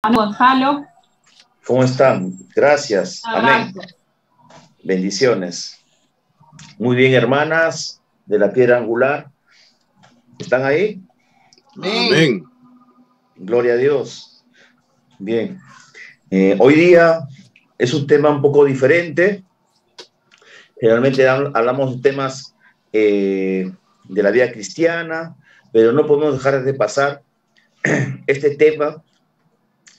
Gonzalo. ¿Cómo están? Gracias. Amén. Abrazo. Bendiciones. Muy bien, hermanas de la piedra angular. ¿Están ahí? Amén. Gloria a Dios. Bien. Hoy día es un tema un poco diferente. Generalmente hablamos de temas de la vida cristiana, pero no podemos dejar de pasar este tema,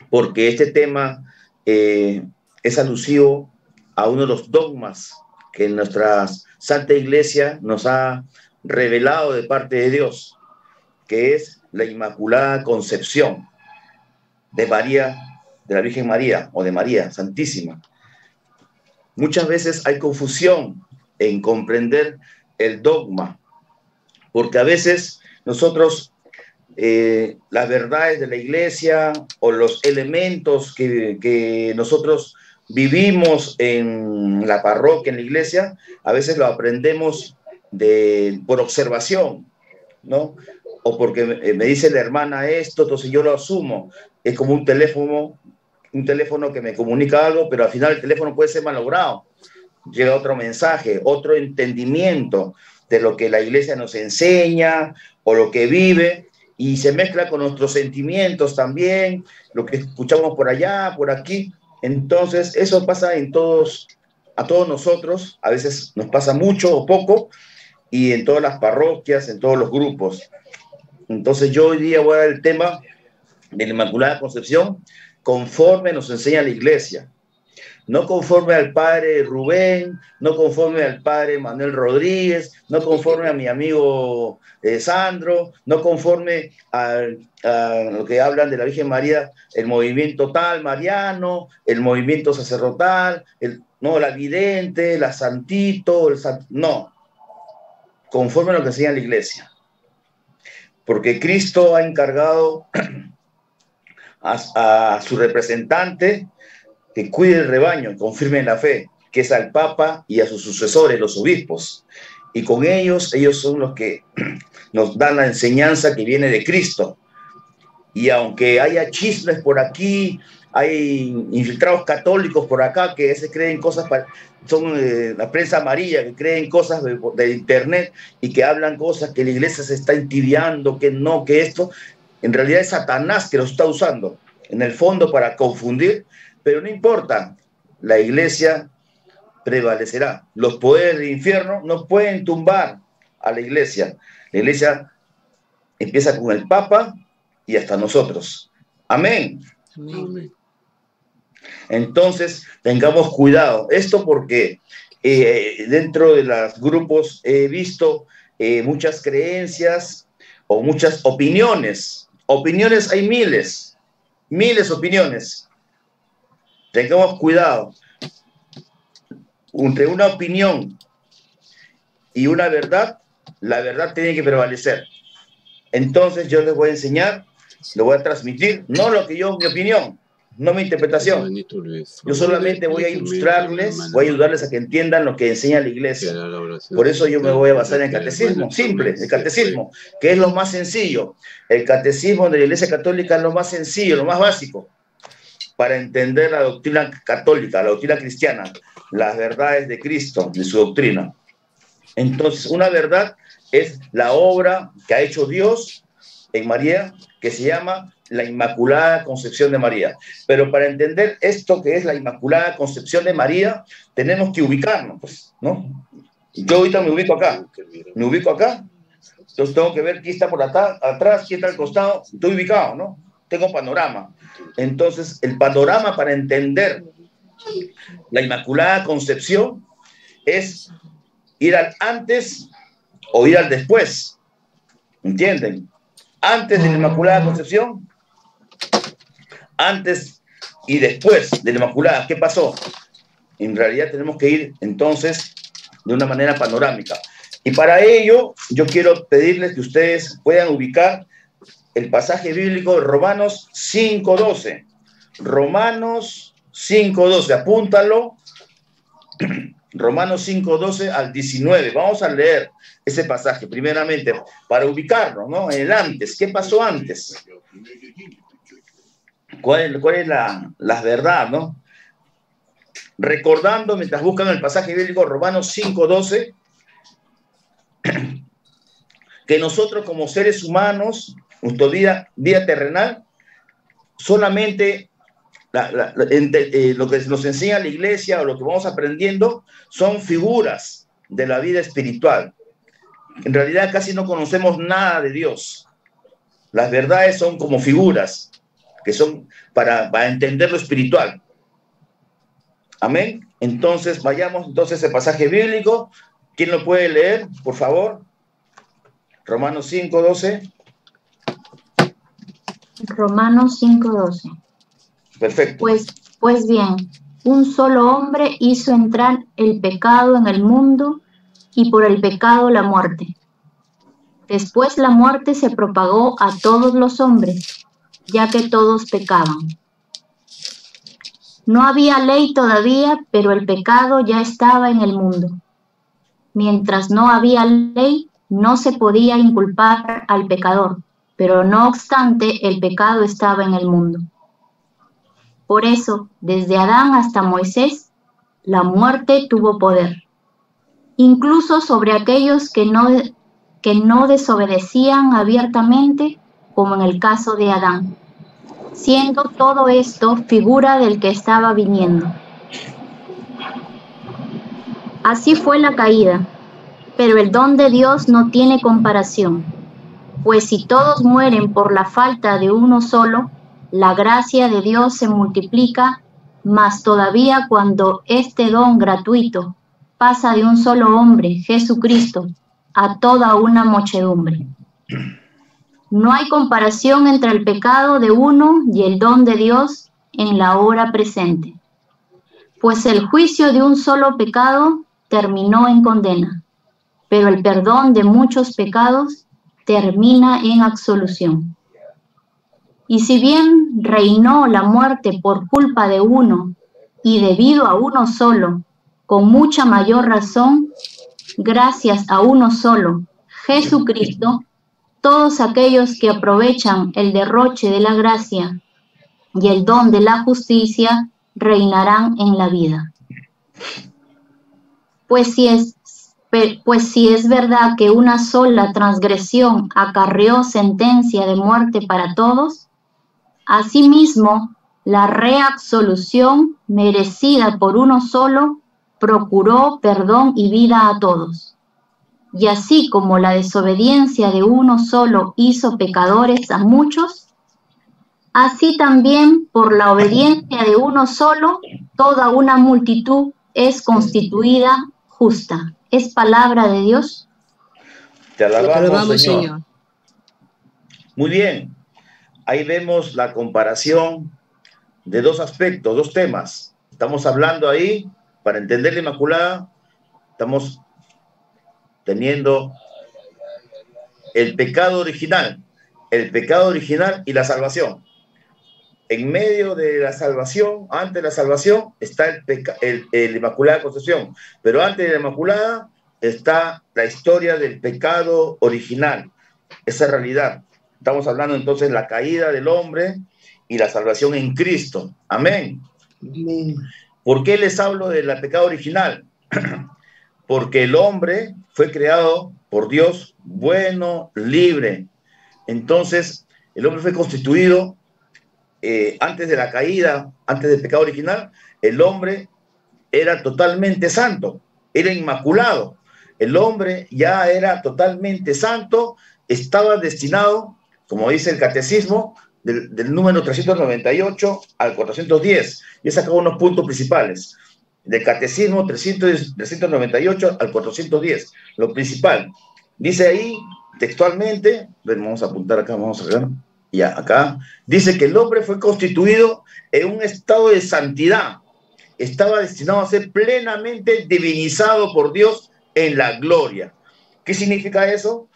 porque este tema es alusivo a uno de los dogmas que nuestra Santa Iglesia nos ha revelado de parte de Dios, que es la Inmaculada Concepción de María, de la Virgen María o de María Santísima. Muchas veces hay confusión en comprender el dogma, porque a veces nosotros las verdades de la Iglesia o los elementos que nosotros vivimos en la parroquia, en la iglesia, a veces lo aprendemos por observación, ¿no? O porque me dice la hermana esto, entonces yo lo asumo. Es como un teléfono que me comunica algo, pero al final el teléfono puede ser malogrado. Llega otro mensaje, otro entendimiento de lo que la iglesia nos enseña o lo que vive, y se mezcla con nuestros sentimientos también, lo que escuchamos por allá, por aquí. Entonces, eso pasa a todos nosotros, a veces nos pasa mucho o poco, y en todas las parroquias, en todos los grupos. Entonces, yo hoy día voy a dar el tema de la Inmaculada Concepción conforme nos enseña la iglesia. No conforme al padre Rubén, no conforme al padre Manuel Rodríguez, no conforme a mi amigo Sandro, no conforme a lo que hablan de la Virgen María, el movimiento tal mariano, el movimiento sacerdotal, la vidente, la santito, no, conforme a lo que enseña la iglesia. Porque Cristo ha encargado a su representante que cuide el rebaño, confirme la fe, que es al Papa y a sus sucesores, los obispos. Y con ellos son los que nos dan la enseñanza que viene de Cristo. Y aunque haya chismes por aquí, hay infiltrados católicos por acá que se creen cosas, son la prensa amarilla, que creen cosas de internet y que hablan cosas que la iglesia se está entibiando, que no, que esto, en realidad es Satanás que lo está usando, en el fondo para confundir. Pero no importa, la iglesia prevalecerá. Los poderes del infierno no pueden tumbar a la iglesia. La iglesia empieza con el Papa y hasta nosotros. Amén. Amén. Entonces, tengamos cuidado. Esto porque dentro de los grupos he visto muchas creencias o muchas opiniones. Opiniones hay miles de opiniones. Tengamos cuidado. Entre una opinión y una verdad, la verdad tiene que prevalecer. Entonces yo les voy a enseñar, les voy a transmitir, no lo que mi opinión, no mi interpretación. Yo solamente voy a ilustrarles, voy a ayudarles a que entiendan lo que enseña la iglesia. Por eso yo me voy a basar en el catecismo, simple, el catecismo, que es lo más sencillo. El catecismo de la Iglesia Católica es lo más sencillo, lo más básico, para entender la doctrina católica, la doctrina cristiana, las verdades de Cristo, de su doctrina. Entonces, una verdad es la obra que ha hecho Dios en María, que se llama la Inmaculada Concepción de María. Pero para entender esto que es la Inmaculada Concepción de María, tenemos que ubicarnos, pues, ¿no? Yo ahorita me ubico acá, entonces tengo que ver quién está por atrás, quién está al costado, estoy ubicado, ¿no? Tengo panorama. Entonces, el panorama para entender la Inmaculada Concepción es ir al antes o ir al después. ¿Entienden? Antes de la Inmaculada Concepción, antes y después de la Inmaculada. ¿Qué pasó? En realidad tenemos que ir entonces de una manera panorámica. Y para ello, yo quiero pedirles que ustedes puedan ubicar el pasaje bíblico de Romanos 5:12. Romanos 5:12, apúntalo. Romanos 5:12 al 19. Vamos a leer ese pasaje primeramente para ubicarnos, ¿no? En el antes. ¿Qué pasó antes? cuál es la verdad, ¿no? Recordando, mientras buscan el pasaje bíblico, Romanos 5:12, que nosotros como seres humanos, nuestra vida terrenal, solamente lo que nos enseña la iglesia o lo que vamos aprendiendo son figuras de la vida espiritual. En realidad casi no conocemos nada de Dios. Las verdades son como figuras que son para entender lo espiritual. Amén. Entonces, vayamos entonces al pasaje bíblico. ¿Quién lo puede leer, por favor? Romanos 5:12. Romanos 5:12. Perfecto. Pues bien, un solo hombre hizo entrar el pecado en el mundo y por el pecado la muerte. Después la muerte se propagó a todos los hombres, ya que todos pecaban. No había ley todavía, pero el pecado ya estaba en el mundo. Mientras no había ley, no se podía inculpar al pecador, pero no obstante, el pecado estaba en el mundo. Por eso, desde Adán hasta Moisés, la muerte tuvo poder, incluso sobre aquellos que no desobedecían abiertamente, como en el caso de Adán, siendo todo esto figura del que estaba viniendo. Así fue la caída, pero el don de Dios no tiene comparación, pues si todos mueren por la falta de uno solo, la gracia de Dios se multiplica, más todavía cuando este don gratuito pasa de un solo hombre, Jesucristo, a toda una muchedumbre. No hay comparación entre el pecado de uno y el don de Dios en la hora presente, pues el juicio de un solo pecado terminó en condena, pero el perdón de muchos pecados termina en absolución. Y si bien reinó la muerte por culpa de uno y debido a uno solo, con mucha mayor razón, gracias a uno solo, Jesucristo, todos aquellos que aprovechan el derroche de la gracia y el don de la justicia reinarán en la vida. Pues si es verdad que una sola transgresión acarreó sentencia de muerte para todos, asimismo, la reabsolución merecida por uno solo procuró perdón y vida a todos. Y así como la desobediencia de uno solo hizo pecadores a muchos, así también por la obediencia de uno solo, toda una multitud es constituida justa. ¿Es palabra de Dios? Te alabamos, Señor. Muy bien. Ahí vemos la comparación de dos aspectos, dos temas. Estamos hablando ahí, para entender la Inmaculada, estamos teniendo el pecado original y la salvación. En medio de la salvación, antes de la salvación, está el Inmaculada Concepción, pero antes de la Inmaculada está la historia del pecado original, esa realidad. Estamos hablando entonces de la caída del hombre y la salvación en Cristo. Amén. Amén. ¿Por qué les hablo del pecado original? Porque el hombre fue creado por Dios bueno, libre. Entonces, el hombre fue constituido antes de la caída, antes del pecado original. El hombre era totalmente santo, era inmaculado. El hombre ya era totalmente santo, estaba destinado, como dice el catecismo, del número 398 al 410. Yo he sacado unos puntos principales. Del catecismo 398 al 410. Lo principal. Dice ahí textualmente, vamos a apuntar acá, vamos a ver. Ya, acá. Dice que el hombre fue constituido en un estado de santidad. Estaba destinado a ser plenamente divinizado por Dios en la gloria. ¿Qué significa eso?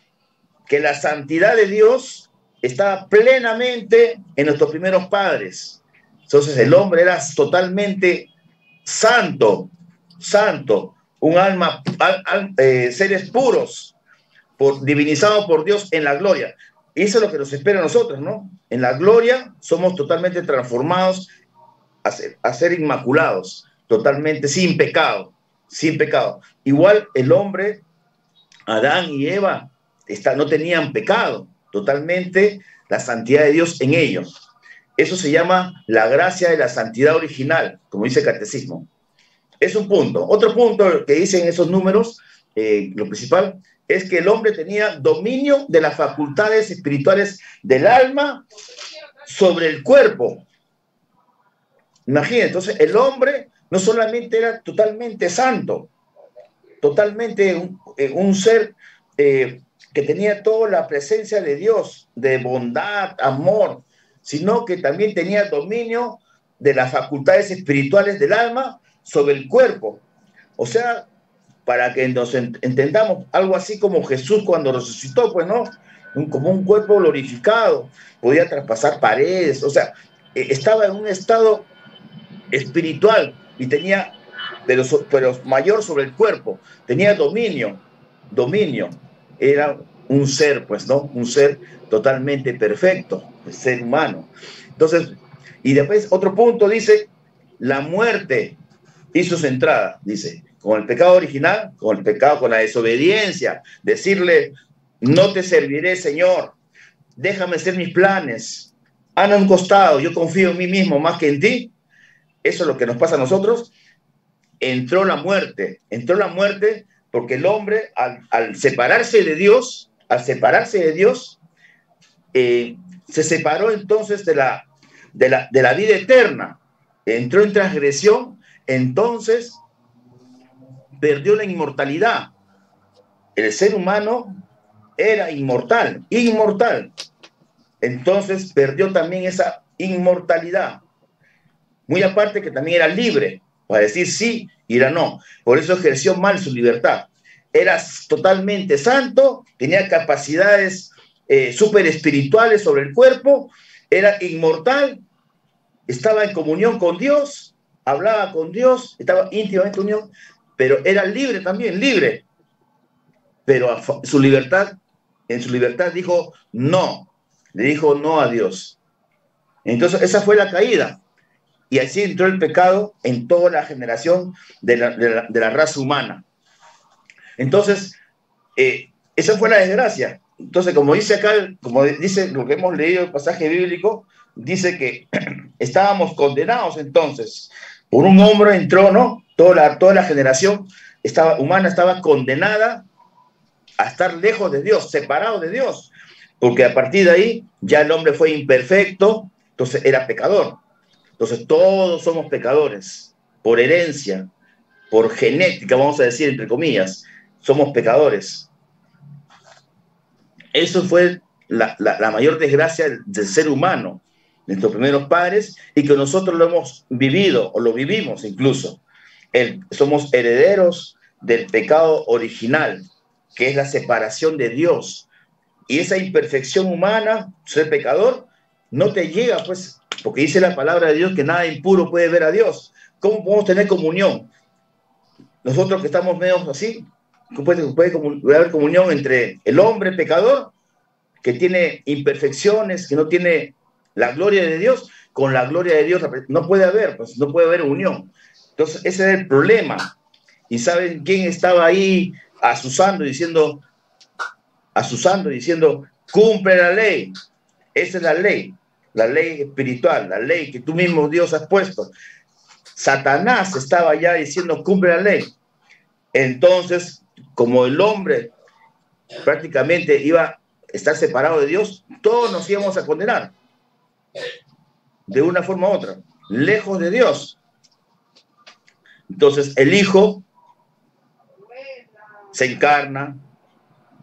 Que la santidad de Dios estaba plenamente en nuestros primeros padres. Entonces el hombre era totalmente santo, un alma, seres puros, divinizados por Dios en la gloria. eso es lo que nos espera a nosotros, ¿no? En la gloria somos totalmente transformados a ser inmaculados, totalmente sin pecado, sin pecado. Igual el hombre, Adán y Eva, no tenían pecado, totalmente la santidad de Dios en ellos. Eso se llama la gracia de la santidad original, como dice el catecismo. Es un punto. Otro punto que dicen esos números, lo principal, es que el hombre tenía dominio de las facultades espirituales del alma sobre el cuerpo. Imagínense, entonces el hombre no solamente era totalmente santo, totalmente un ser que tenía toda la presencia de Dios, de bondad, amor, sino que también tenía dominio de las facultades espirituales del alma sobre el cuerpo. O sea, para que nos entendamos, algo así como Jesús cuando resucitó, pues no, como un cuerpo glorificado, podía traspasar paredes, o sea, estaba en un estado espiritual y tenía, pero mayor sobre el cuerpo, tenía dominio, era un ser, pues no, un ser totalmente perfecto, el ser humano. Entonces, y después otro punto dice, la muerte hizo su entrada, dice, con el pecado original, con el pecado, con la desobediencia, decirle, no te serviré, Señor, déjame hacer mis planes, anda a un costado, yo confío en mí mismo más que en ti. Eso es lo que nos pasa a nosotros. Entró la muerte porque el hombre, al separarse de Dios, se separó entonces de la vida eterna, entró en transgresión, entonces perdió la inmortalidad. El ser humano era inmortal, entonces perdió también esa inmortalidad. Muy aparte que también era libre, para decir sí y era no. Por eso ejerció mal su libertad. Era totalmente santo, tenía capacidades súper espirituales sobre el cuerpo, era inmortal, estaba en comunión con Dios, hablaba con Dios, estaba íntimamente unido, pero era libre también, libre. Pero en su libertad dijo no, le dijo no a Dios. Entonces esa fue la caída. Y así entró el pecado en toda la generación de la raza humana. Entonces, esa fue la desgracia. Entonces, como dice acá, como dice lo que hemos leído el pasaje bíblico, dice que estábamos condenados entonces. Por un hombre entró, ¿no? Toda la generación humana estaba condenada a estar lejos de Dios, separado de Dios. Porque a partir de ahí ya el hombre fue imperfecto, entonces era pecador. Entonces todos somos pecadores, por herencia, por genética, vamos a decir entre comillas, somos pecadores. Eso fue la mayor desgracia del ser humano, de nuestros primeros padres, y que nosotros lo hemos vivido, o lo vivimos incluso. Somos herederos del pecado original, que es la separación de Dios. Y esa imperfección humana, ser pecador, no te llega, pues, porque dice la palabra de Dios que nada impuro puede ver a Dios. ¿Cómo podemos tener comunión? Nosotros que estamos medio así, puede haber comunión entre el hombre pecador, que tiene imperfecciones, que no tiene la gloria de Dios, con la gloria de Dios. No puede haber, pues, no puede haber unión. Entonces, ese es el problema. ¿Y saben quién estaba ahí azuzando, diciendo, cumple la ley? Esa es la ley espiritual, la ley que tú mismo, Dios, has puesto. Satanás estaba ya diciendo, cumple la ley. Entonces, como el hombre prácticamente iba a estar separado de Dios, todos nos íbamos a condenar, de una forma u otra, lejos de Dios. Entonces, el Hijo se encarna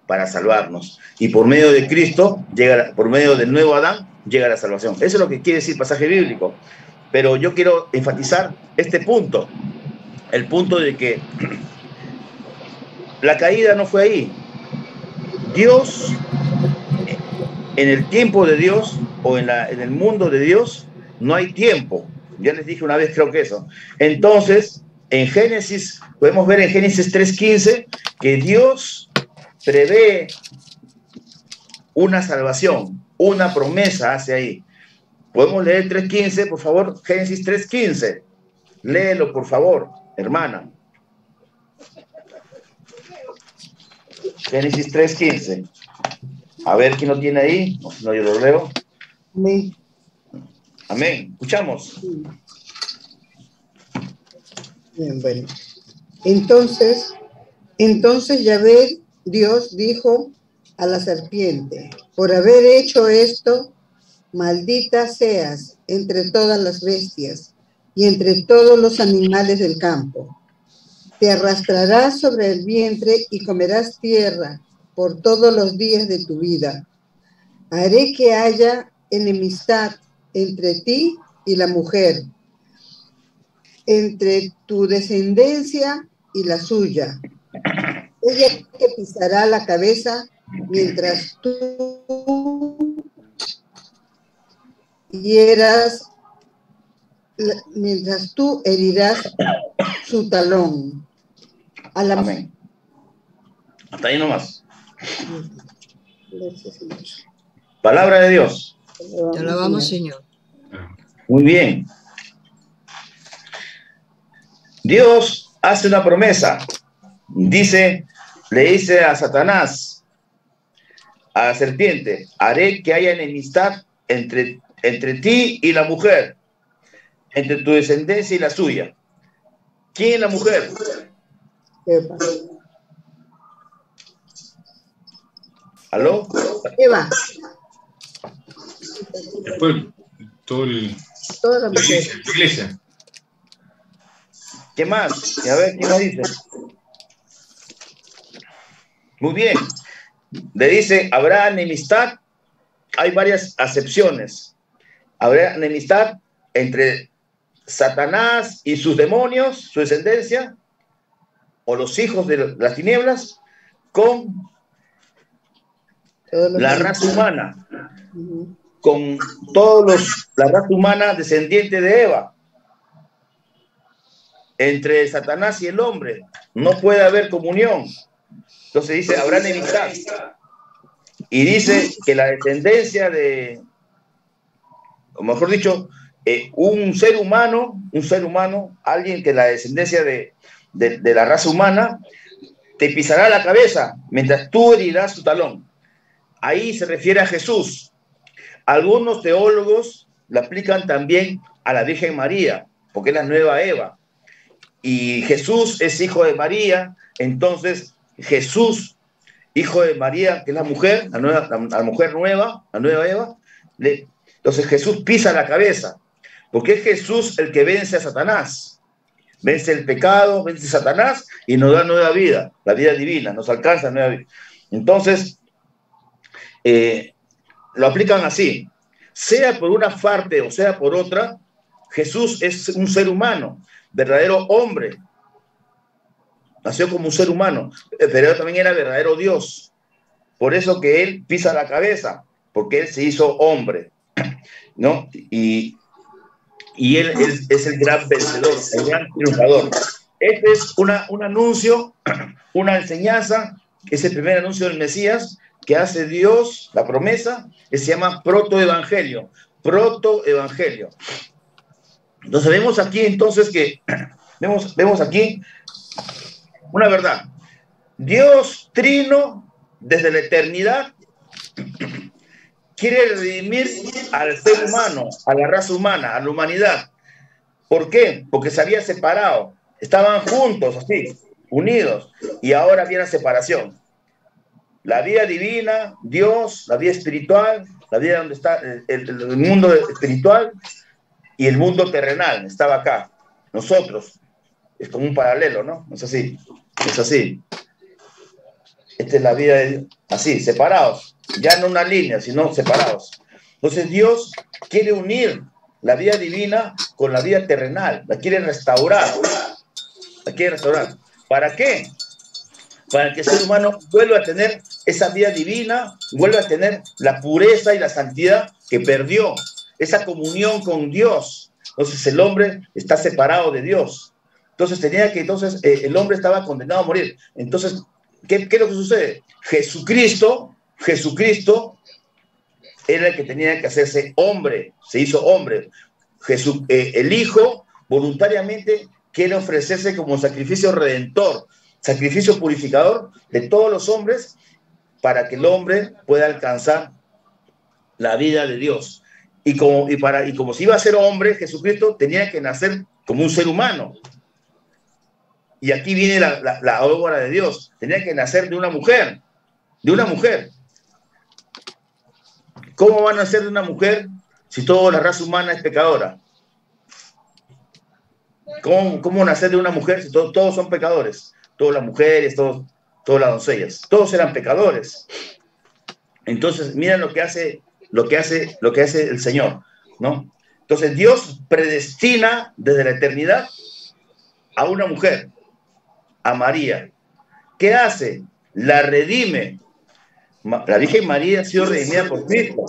para salvarnos. Y por medio de Cristo, por medio del nuevo Adán, llega la salvación. Eso es lo que quiere decir el pasaje bíblico. Pero yo quiero enfatizar este punto, el punto de que la caída no fue ahí. Dios, en el tiempo de Dios, o en el mundo de Dios, no hay tiempo. Ya les dije una vez, creo que eso. Entonces, en Génesis, podemos ver en Génesis 3:15, que Dios prevé una salvación, una promesa hace ahí. ¿Podemos leer 3.15, por favor? Génesis 3.15. Léelo, por favor, hermana. Génesis 3.15. A ver quién lo tiene ahí. No, yo lo leo. Amén. Amén. Escuchamos. Bien, bueno. Entonces Yahvé, Dios, dijo a la serpiente: por haber hecho esto, maldita seas entre todas las bestias y entre todos los animales del campo. Te arrastrarás sobre el vientre y comerás tierra por todos los días de tu vida. Haré que haya enemistad entre ti y la mujer, entre tu descendencia y la suya. Ella te pisará la cabeza mientras tú herirás su talón. Amén. Hasta ahí nomás. Palabra de Dios. Te alabamos, Señor. Muy bien. Dios hace una promesa. Le dice a Satanás, a la serpiente: haré que haya enemistad entre ti y la mujer, entre tu descendencia y la suya. ¿Quién es la mujer? Eva. ¿Aló? Eva. El pueblo, Toda la mujer. la iglesia. ¿Qué más? A ver, ¿quién lo dice? Muy bien. Le dice, ¿habrá enemistad? Hay varias acepciones. ¿Habrá enemistad entre Satanás y sus demonios, su descendencia, o los hijos de las tinieblas, con la raza humana, con la raza humana descendiente de Eva? Entre Satanás y el hombre no puede haber comunión. Entonces dice, habrá enemistad. Y dice que la descendencia o mejor dicho, un ser humano, alguien que la descendencia de la raza humana, te pisará la cabeza mientras tú herirás su talón. Ahí se refiere a Jesús. Algunos teólogos la aplican también a la Virgen María, porque es la nueva Eva. Y Jesús es hijo de María, entonces Jesús, hijo de María, que es la mujer, la mujer nueva, la nueva Eva, entonces Jesús pisa la cabeza, porque es Jesús el que vence a Satanás, vence el pecado, vence a Satanás y nos da nueva vida, la vida divina, nos alcanza nueva vida. Entonces, lo aplican así, sea por una parte o sea por otra, Jesús es un ser humano, verdadero hombre, nació como un ser humano, pero también era verdadero Dios. Por eso que él pisa la cabeza, porque él se hizo hombre, ¿no? Y él es el gran vencedor, el gran triunfador. Este es un anuncio, una enseñanza, es el primer anuncio del Mesías que hace Dios, la promesa, que se llama protoevangelio. Protoevangelio. Entonces vemos aquí vemos aquí una verdad. Dios trino desde la eternidad quiere redimir al ser humano, a la raza humana, a la humanidad. ¿Por qué? Porque se había separado. Estaban juntos, así, unidos, y ahora viene la separación. La vida divina, Dios, la vida espiritual, la vida donde está el mundo espiritual y el mundo terrenal, estaba acá. Nosotros, es como un paralelo, ¿no? Es así, es así. Esta es la vida de Dios, así, separados, ya no una línea, sino separados. Entonces Dios quiere unir la vida divina con la vida terrenal, la quiere restaurar. La quiere restaurar. ¿Para qué? Para que el ser humano vuelva a tener esa vida divina, vuelva a tener la pureza y la santidad que perdió, esa comunión con Dios. Entonces el hombre está separado de Dios. Entonces el hombre estaba condenado a morir. Entonces, ¿qué es lo que sucede? Jesucristo era el que tenía que hacerse hombre, se hizo hombre. Jesús, el Hijo voluntariamente quiere ofrecerse como sacrificio redentor, sacrificio purificador de todos los hombres, para que el hombre pueda alcanzar la vida de Dios. Y como si iba a ser hombre, Jesucristo tenía que nacer como un ser humano. Y aquí viene la obra de Dios. Tenía que nacer de una mujer. De una mujer. ¿Cómo va a nacer de una mujer si toda la raza humana es pecadora? ¿Cómo nacer de una mujer si todos son pecadores? Todas las mujeres, todas las doncellas. Todos eran pecadores. Entonces, mira lo que hace el Señor, ¿no? Entonces, Dios predestina desde la eternidad a una mujer, a María. ¿Qué hace? La redime. La Virgen María ha sido redimida por Cristo.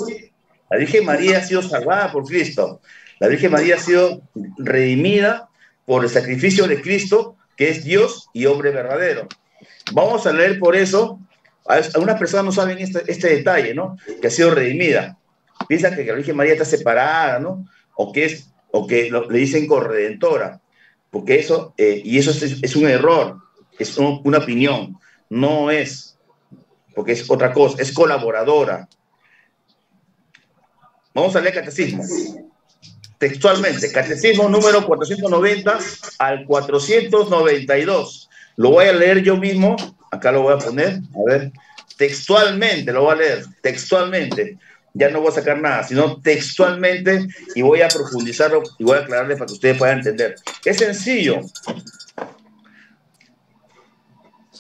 La Virgen María ha sido salvada por Cristo. La Virgen María ha sido redimida por el sacrificio de Cristo, que es Dios y hombre verdadero. Vamos a leer por eso. Algunas personas no saben este detalle, ¿no? Que ha sido redimida. Piensan que la Virgen María está separada, ¿no? O que le dicen corredentora. Porque eso, y eso es un error, es una opinión. No es, porque es otra cosa, es colaboradora. Vamos a leer catecismo. Textualmente, catecismo número 490 al 492. Lo voy a leer yo mismo. Acá lo voy a poner, a ver, textualmente, lo voy a leer, textualmente. Ya no voy a sacar nada, sino textualmente, y voy a profundizarlo y voy a aclararle para que ustedes puedan entender. Es sencillo.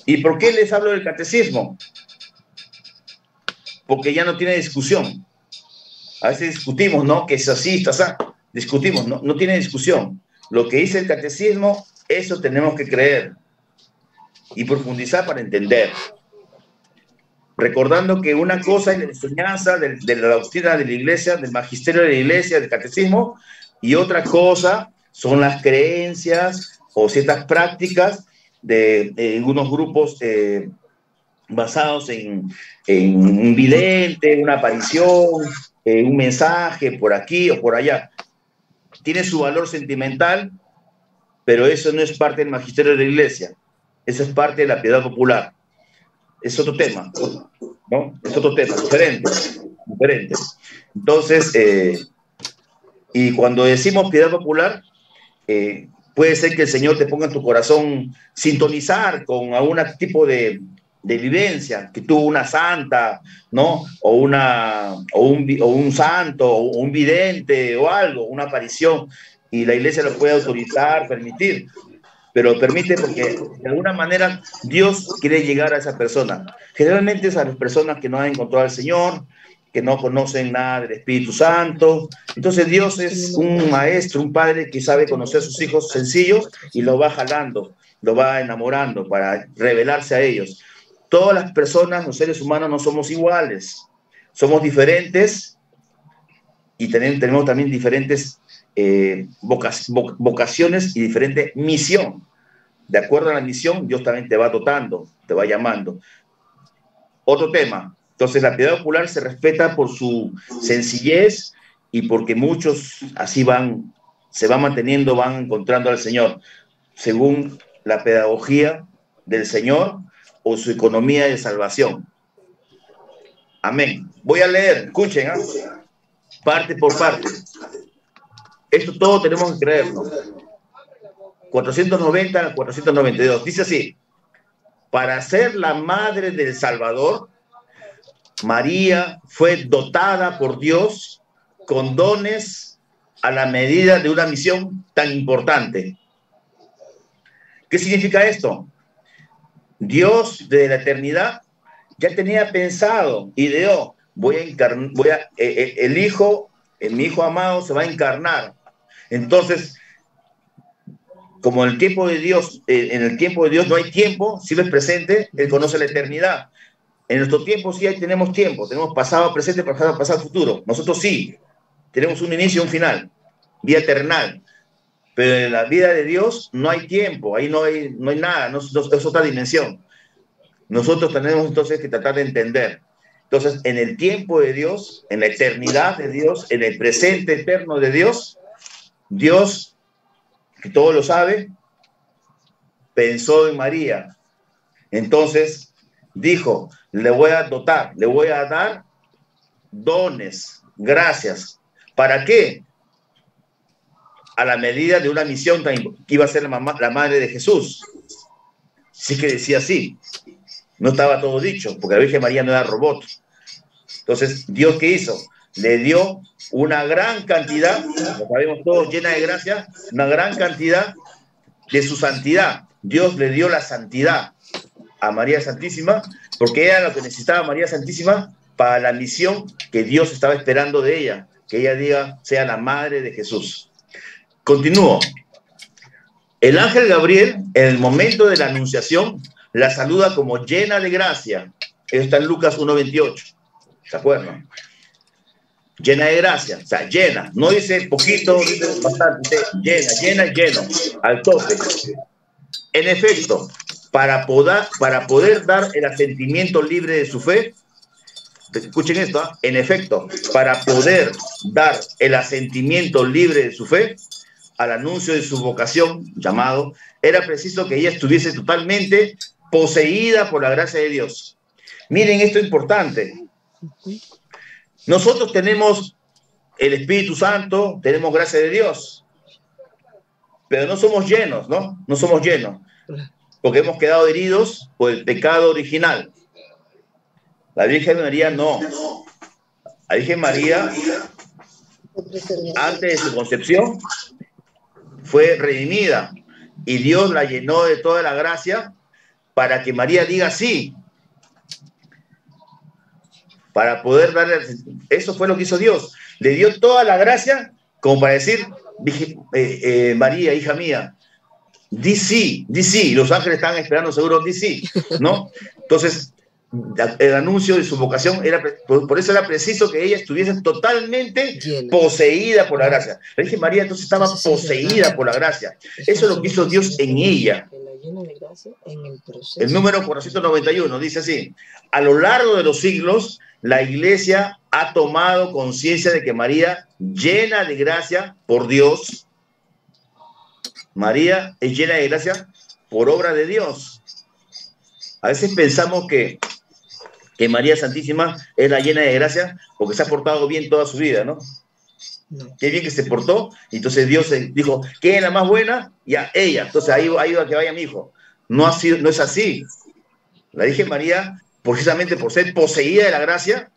¿Y por qué les hablo del catecismo? Porque ya no tiene discusión. A veces discutimos, ¿no? Que es así, está así. Discutimos, no tiene discusión. Lo que dice el catecismo, eso tenemos que creer y profundizar para entender. Recordando que una cosa es la enseñanza de la doctrina de la iglesia, del magisterio de la iglesia, del catecismo, y otra cosa son las creencias o ciertas prácticas de algunos grupos basados en un vidente, una aparición, un mensaje por aquí o por allá. Tiene su valor sentimental, pero eso no es parte del magisterio de la iglesia. Eso es parte de la piedad popular. Es otro tema, ¿no? Es otro tema, diferente. Entonces, y cuando decimos piedad popular, puede ser que el Señor te ponga en tu corazón sintonizar con algún tipo de vivencia, que tuvo una santa, ¿no? O un santo, o un vidente, o algo, una aparición, y la iglesia lo puede autorizar, permitir. Pero permite porque de alguna manera Dios quiere llegar a esa persona. Generalmente es a las personas que no han encontrado al Señor, que no conocen nada del Espíritu Santo. Entonces Dios es un maestro, un padre que sabe conocer a sus hijos sencillos y los va jalando, los va enamorando para revelarse a ellos. Todas las personas, los seres humanos, no somos iguales. Somos diferentes y tenemos también diferentes vocaciones y diferente misión. De acuerdo a la misión, Dios también te va dotando, te va llamando. Otro tema. Entonces, la piedad popular se respeta por su sencillez y porque muchos así se van manteniendo, van encontrando al Señor, según la pedagogía del Señor o su economía de salvación. Amén. Voy a leer, escuchen, parte por parte. Esto todo tenemos que creerlo. 490 al 492. Dice así: para ser la madre del Salvador, María fue dotada por Dios con dones a la medida de una misión tan importante. ¿Qué significa esto? Dios desde la eternidad ya tenía pensado, ideó, el Hijo, mi Hijo amado se va a encarnar. Entonces, como en el tiempo de Dios, no hay tiempo, si Él es presente, Él conoce la eternidad. En nuestro tiempo sí tenemos tiempo, tenemos pasado, presente, pasado, futuro. Nosotros sí, tenemos un inicio y un final, vida eternal. Pero en la vida de Dios no hay tiempo, ahí no hay nada, es otra dimensión. Nosotros tenemos entonces que tratar de entender. Entonces, en el tiempo de Dios, en la eternidad de Dios, en el presente eterno de Dios, Dios, que todo lo sabe, pensó en María. Entonces dijo, le voy a dotar, le voy a dar dones, gracias. ¿Para qué? A la medida de una misión que iba a ser la madre de Jesús. Sí que decía así. No estaba todo dicho, porque la Virgen María no era robot. Entonces, ¿Dios qué hizo? Le dio una gran cantidad, lo sabemos todos, llena de gracia, una gran cantidad de su santidad. Dios le dio la santidad a María Santísima, porque era lo que necesitaba María Santísima para la misión que Dios estaba esperando de ella, que ella sea la madre de Jesús. Continúo. El ángel Gabriel, en el momento de la anunciación, la saluda como llena de gracia. Eso está en Lucas 1:28. ¿Se acuerdan? Llena de gracia, o sea, llena. No dice poquito, dice bastante, dice llena, lleno, al tope. En efecto, para poder dar el asentimiento libre de su fe, escuchen esto, ¿eh? En efecto, para poder dar el asentimiento libre de su fe al anuncio de su vocación, llamado, era preciso que ella estuviese totalmente poseída por la gracia de Dios. Miren esto importante. Nosotros tenemos el Espíritu Santo, tenemos gracia de Dios, pero no somos llenos, ¿no? No somos llenos, porque hemos quedado heridos por el pecado original. La Virgen María no. La Virgen María, antes de su concepción, fue redimida y Dios la llenó de toda la gracia para que María diga sí. Para poder darle, eso fue lo que hizo Dios. Le dio toda la gracia como para decir, María, hija mía, di sí, di sí. Los ángeles estaban esperando seguro, di sí, ¿no? Entonces, el anuncio de su vocación, por eso era preciso que ella estuviese totalmente poseída por la gracia. La Virgen María entonces estaba poseída por la gracia. Eso es lo que hizo Dios en ella. El número 491 dice así: a lo largo de los siglos, la Iglesia ha tomado conciencia de que María, llena de gracia por Dios, María es llena de gracia por obra de Dios. A veces pensamos que María Santísima es la llena de gracia porque se ha portado bien toda su vida, ¿no? No. Qué bien que se portó, y entonces Dios dijo, ¿quién es la más buena? Ya, ella. Entonces ahí va a que vaya mi hijo. No es así. La Virgen María, precisamente por ser poseída de la gracia,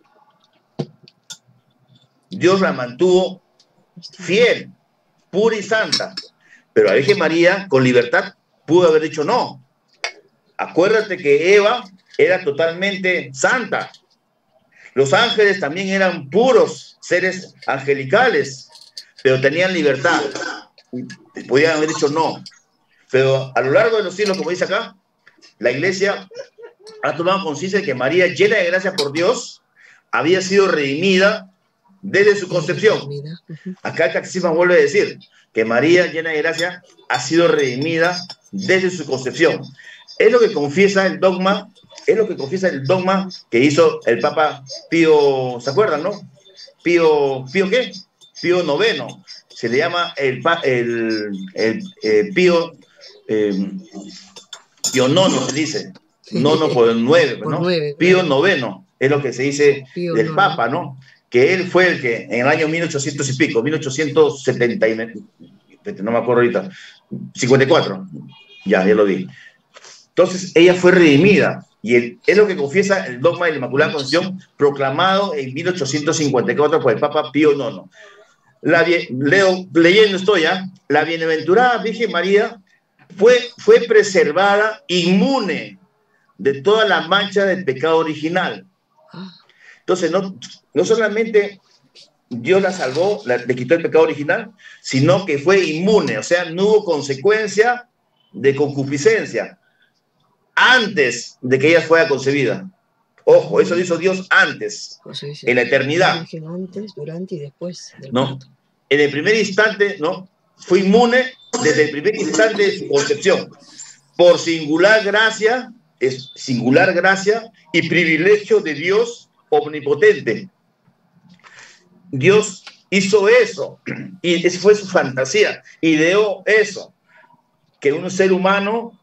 Dios la mantuvo fiel, pura y santa. Pero la Virgen María, con libertad, pudo haber dicho no. Acuérdate que Eva era totalmente santa. Los ángeles también eran puros seres angelicales, pero tenían libertad. Podían haber dicho no. Pero a lo largo de los siglos, como dice acá, la Iglesia ha tomado conciencia de que María, llena de gracia por Dios, había sido redimida desde su concepción. Acá el Catecismo vuelve a decir que María, llena de gracia, ha sido redimida desde su concepción. Es lo que confiesa el dogma, que hizo el Papa Pío, ¿se acuerdan, no? Pío ¿qué? Pío IX. Se le llama Pío IX, se dice. Nono por el 9, ¿no? 9, Pío IX es lo que se dice Pío del 9. Papa, ¿no? Que él fue el que en el año 1800 y pico, 1870, no me acuerdo ahorita, 54, ya lo vi. Entonces ella fue redimida, y es lo que confiesa el dogma de la Inmaculada Concepción, proclamado en 1854 por el Papa Pío IX. Leyendo esto ya, la bienaventurada Virgen María fue preservada inmune de toda la mancha del pecado original. Entonces, no solamente Dios la salvó, le quitó el pecado original, sino que fue inmune, o sea, no hubo consecuencia de concupiscencia antes de que ella fuera concebida. Ojo, eso lo hizo Dios antes, en la eternidad. Antes, durante y después del parto. En el primer instante, ¿no? Fue inmune desde el primer instante de su concepción, por singular gracia y privilegio de Dios omnipotente. Dios hizo eso, y esa fue su fantasía, ideó eso, que un ser humano,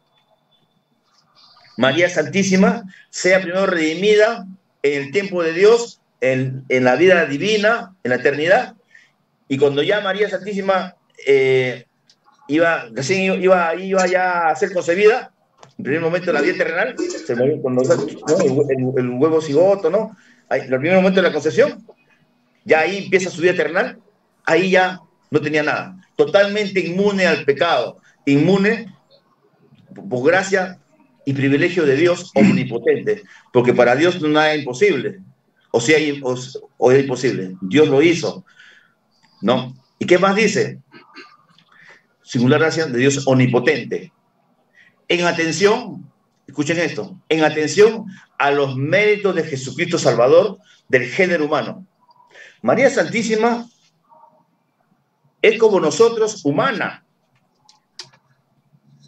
María Santísima, sea primero redimida en el tiempo de Dios, en la vida divina, en la eternidad, y cuando ya María Santísima iba ya a ser concebida, en primer momento de la vida terrenal, se movió cuando, ¿no? el huevo cigoto, ¿no? En el primer momento de la concepción, ya ahí empieza su vida terrenal, ahí ya no tenía nada, totalmente inmune al pecado, inmune por gracia y privilegio de Dios omnipotente, porque para Dios no hay nada imposible, o sea, o es imposible, Dios lo hizo, ¿no? ¿Y qué más dice? Singular gracia de Dios omnipotente. En atención, escuchen esto, en atención a los méritos de Jesucristo Salvador del género humano. María Santísima es como nosotros, humana,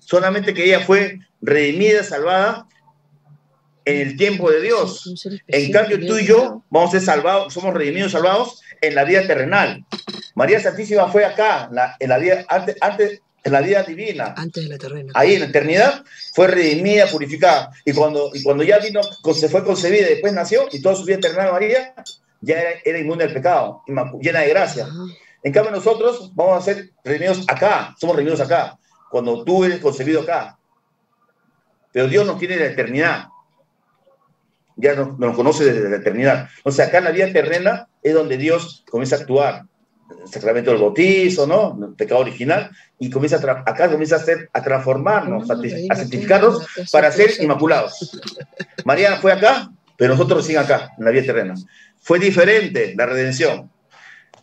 solamente que ella fue redimida, salvada en el tiempo de Dios. En cambio, tú y yo vamos a ser salvados, somos redimidos, salvados en la vida terrenal. María Santísima fue acá, en la vida, antes, en la vida divina. Antes de la terrena. Ahí en la eternidad fue redimida, purificada. Y cuando ya vino, se fue concebida y después nació, y toda su vida terrenal, María, ya era inmune al pecado, llena de gracia. En cambio, nosotros vamos a ser redimidos acá, somos redimidos acá, cuando tú eres concebido acá. Pero Dios nos tiene de la eternidad. Ya nos conoce desde la eternidad. O sea, acá en la vida terrena es donde Dios comienza a actuar. El sacramento del bautizo, ¿no? El pecado original. Y acá comienza a transformarnos, a santificarnos para ser inmaculados. María fue acá, pero nosotros recién acá, en la vida terrena. Fue diferente la redención.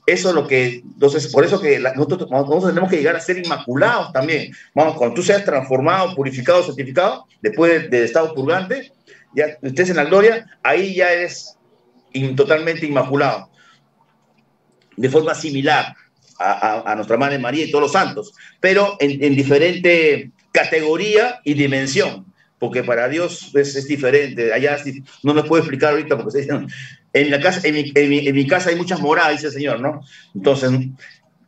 Eso es lo que, entonces, por eso que nosotros tenemos que llegar a ser inmaculados también. Vamos, cuando tú seas transformado, purificado, santificado, después del estado purgante, ya estés en la gloria, ahí ya eres totalmente inmaculado. De forma similar a nuestra Madre María y todos los santos, pero en diferente categoría y dimensión, porque para Dios es diferente. Allá no nos puedo explicar ahorita, porque en mi casa hay muchas moradas, dice el Señor, ¿no? Entonces,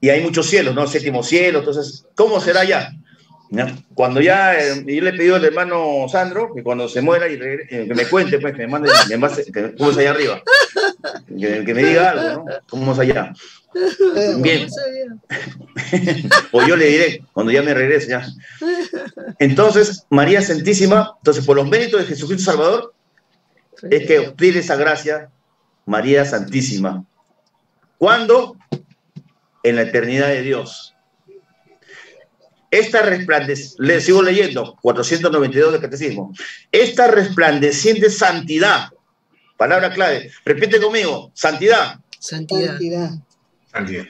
y hay muchos cielos, ¿no? Séptimo cielo. Entonces, ¿cómo será allá? ¿Ya? Cuando ya, yo le he pedido al hermano Sandro que cuando se muera y que me cuente, pues, que me mande, cómo es allá arriba, que me diga algo, ¿no? ¿Cómo es allá? Bien. O yo le diré cuando ya me regrese, ya. Entonces, María Santísima, entonces, por los méritos de Jesucristo Salvador, es que obtiene esa gracia, María Santísima. ¿Cuándo? En la eternidad de Dios. Esta resplandeciente, sigo leyendo, 492 del Catecismo. Esta resplandeciente santidad, palabra clave, repite conmigo, santidad. Santidad. Santidad.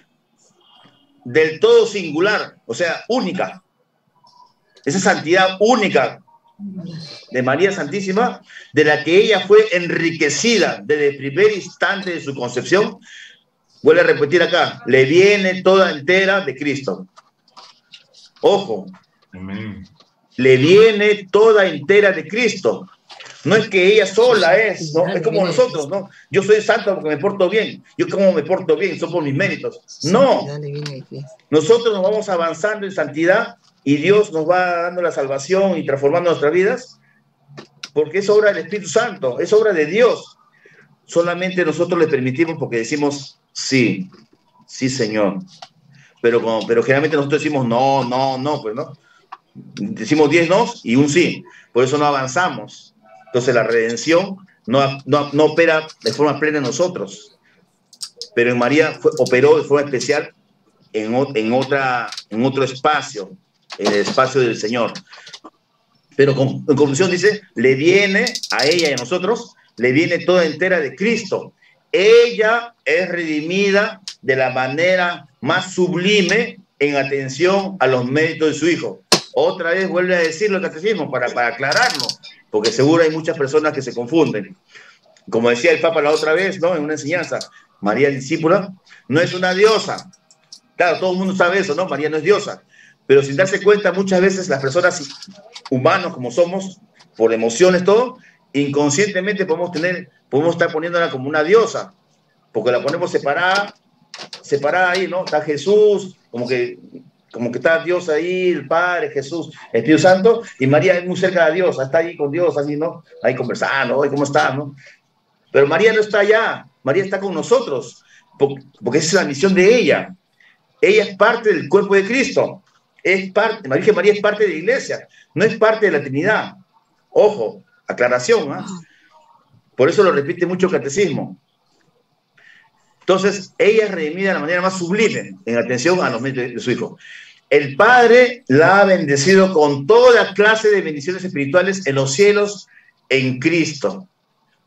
Del todo singular, o sea, única. Esa santidad única de María Santísima, de la que ella fue enriquecida desde el primer instante de su concepción, vuelve a repetir acá, le viene toda entera de Cristo. Ojo, Amén. Le viene toda entera de Cristo. No es que ella sola es, ¿no? Es como nosotros, ¿no? Yo soy santo porque me porto bien. Yo como me porto bien, son por mis méritos. No. Nosotros nos vamos avanzando en santidad y Dios nos va dando la salvación y transformando nuestras vidas porque es obra del Espíritu Santo, es obra de Dios. Solamente nosotros le permitimos porque decimos sí, sí, Señor. Pero generalmente nosotros decimos no, pues no. Decimos 10 no y un sí. Por eso no avanzamos. Entonces la redención no opera de forma plena en nosotros. Pero en María operó de forma especial en otro espacio, en el espacio del Señor. Pero en conclusión dice, le viene a ella y a nosotros, le viene toda entera de Cristo. Ella es redimida de la manera más sublime en atención a los méritos de su Hijo. Otra vez vuelve a decirlo el Catecismo para aclararlo, porque seguro hay muchas personas que se confunden. Como decía el Papa la otra vez, ¿no? En una enseñanza, María discípula no es una diosa. Claro, todo el mundo sabe eso, ¿no? María no es diosa. Pero sin darse cuenta, muchas veces las personas humanos como somos, por emociones, todo, inconscientemente podemos tener podemos estar poniéndola como una diosa, porque la ponemos separada ahí, ¿no? Está Jesús, como que está Dios ahí, el Padre, Jesús, el Espíritu Santo, y María es muy cerca de Dios, está ahí con Dios, así, ¿no? Ahí conversando, oye, ¿cómo estás, no? Pero María no está allá, María está con nosotros, porque esa es la misión de ella. Ella es parte del cuerpo de Cristo, María es parte de la iglesia, no es parte de la Trinidad. Ojo, aclaración, ¿eh? Por eso lo repite mucho el catecismo. Entonces, ella es redimida de la manera más sublime, en atención a los méritos de su Hijo. El Padre la ha bendecido con toda clase de bendiciones espirituales en los cielos, en Cristo.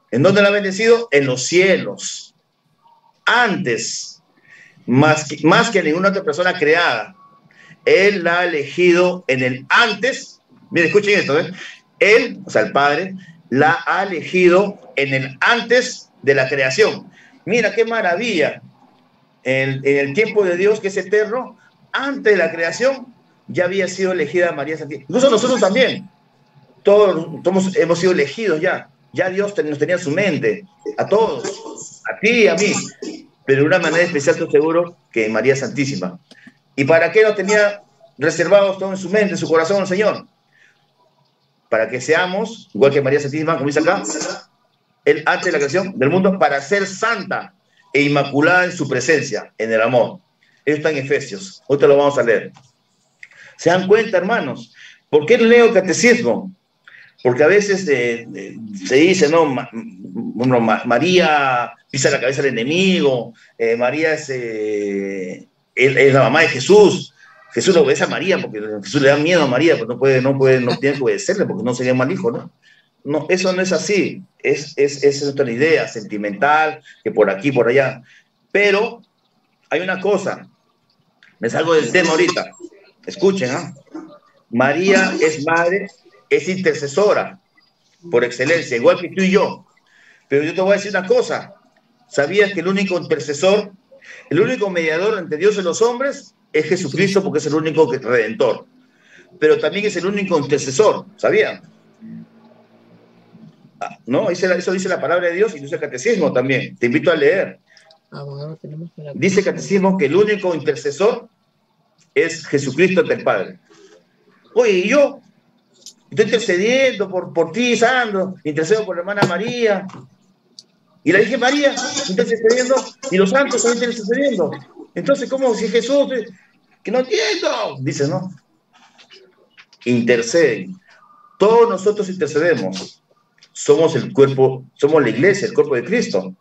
¿En dónde la ha bendecido? En los cielos. Antes, más que ninguna otra persona creada. Él la ha elegido en el antes. Miren, escuchen esto, ¿eh? Él, o sea, el Padre, la ha elegido en el antes de la creación. Mira qué maravilla. En el tiempo de Dios, que es eterno, antes de la creación, ya había sido elegida María Santísima. Incluso nosotros también. Todos hemos sido elegidos ya. Ya Dios nos tenía en su mente. A todos. A ti y a mí. Pero de una manera especial, estoy seguro, que María Santísima. ¿Y para qué nos tenía reservados todo en su mente, en su corazón, el Señor? Para que seamos, igual que María Santísima, como dice acá, Él antes de la creación del mundo, para ser santa e inmaculada en su presencia, en el amor. Esto está en Efesios. Ahorita lo vamos a leer. ¿Se dan cuenta, hermanos? ¿Por qué leo el catecismo? Porque a veces se dice, ¿no? María pisa la cabeza del enemigo, María es la mamá de Jesús. Jesús lo obedece a María porque Jesús le da miedo a María, porque no tiene que obedecerle porque no sería mal hijo, ¿no? No, eso no es así. Es otra idea sentimental, que por aquí, por allá. Pero hay una cosa. Me salgo del tema ahorita. Escuchen, ¿ah? María es madre, es intercesora por excelencia, igual que tú y yo. Pero yo te voy a decir una cosa. ¿Sabías que el único intercesor, el único mediador entre Dios y los hombres es Jesucristo, porque es el único redentor? Pero también es el único intercesor, ¿sabían? ¿No? Eso dice la palabra de Dios y dice el catecismo también. Te invito a leer. Dice el catecismo que el único intercesor es Jesucristo ante el Padre. Oye, y yo estoy intercediendo por ti, Sandro, intercedo por la hermana María. Y la Virgen María está intercediendo y los santos están intercediendo. Entonces, ¿cómo si Jesús, que no entiendo? Dice, ¿no? Interceden. Todos nosotros intercedemos. Somos el cuerpo, somos la iglesia, el cuerpo de Cristo.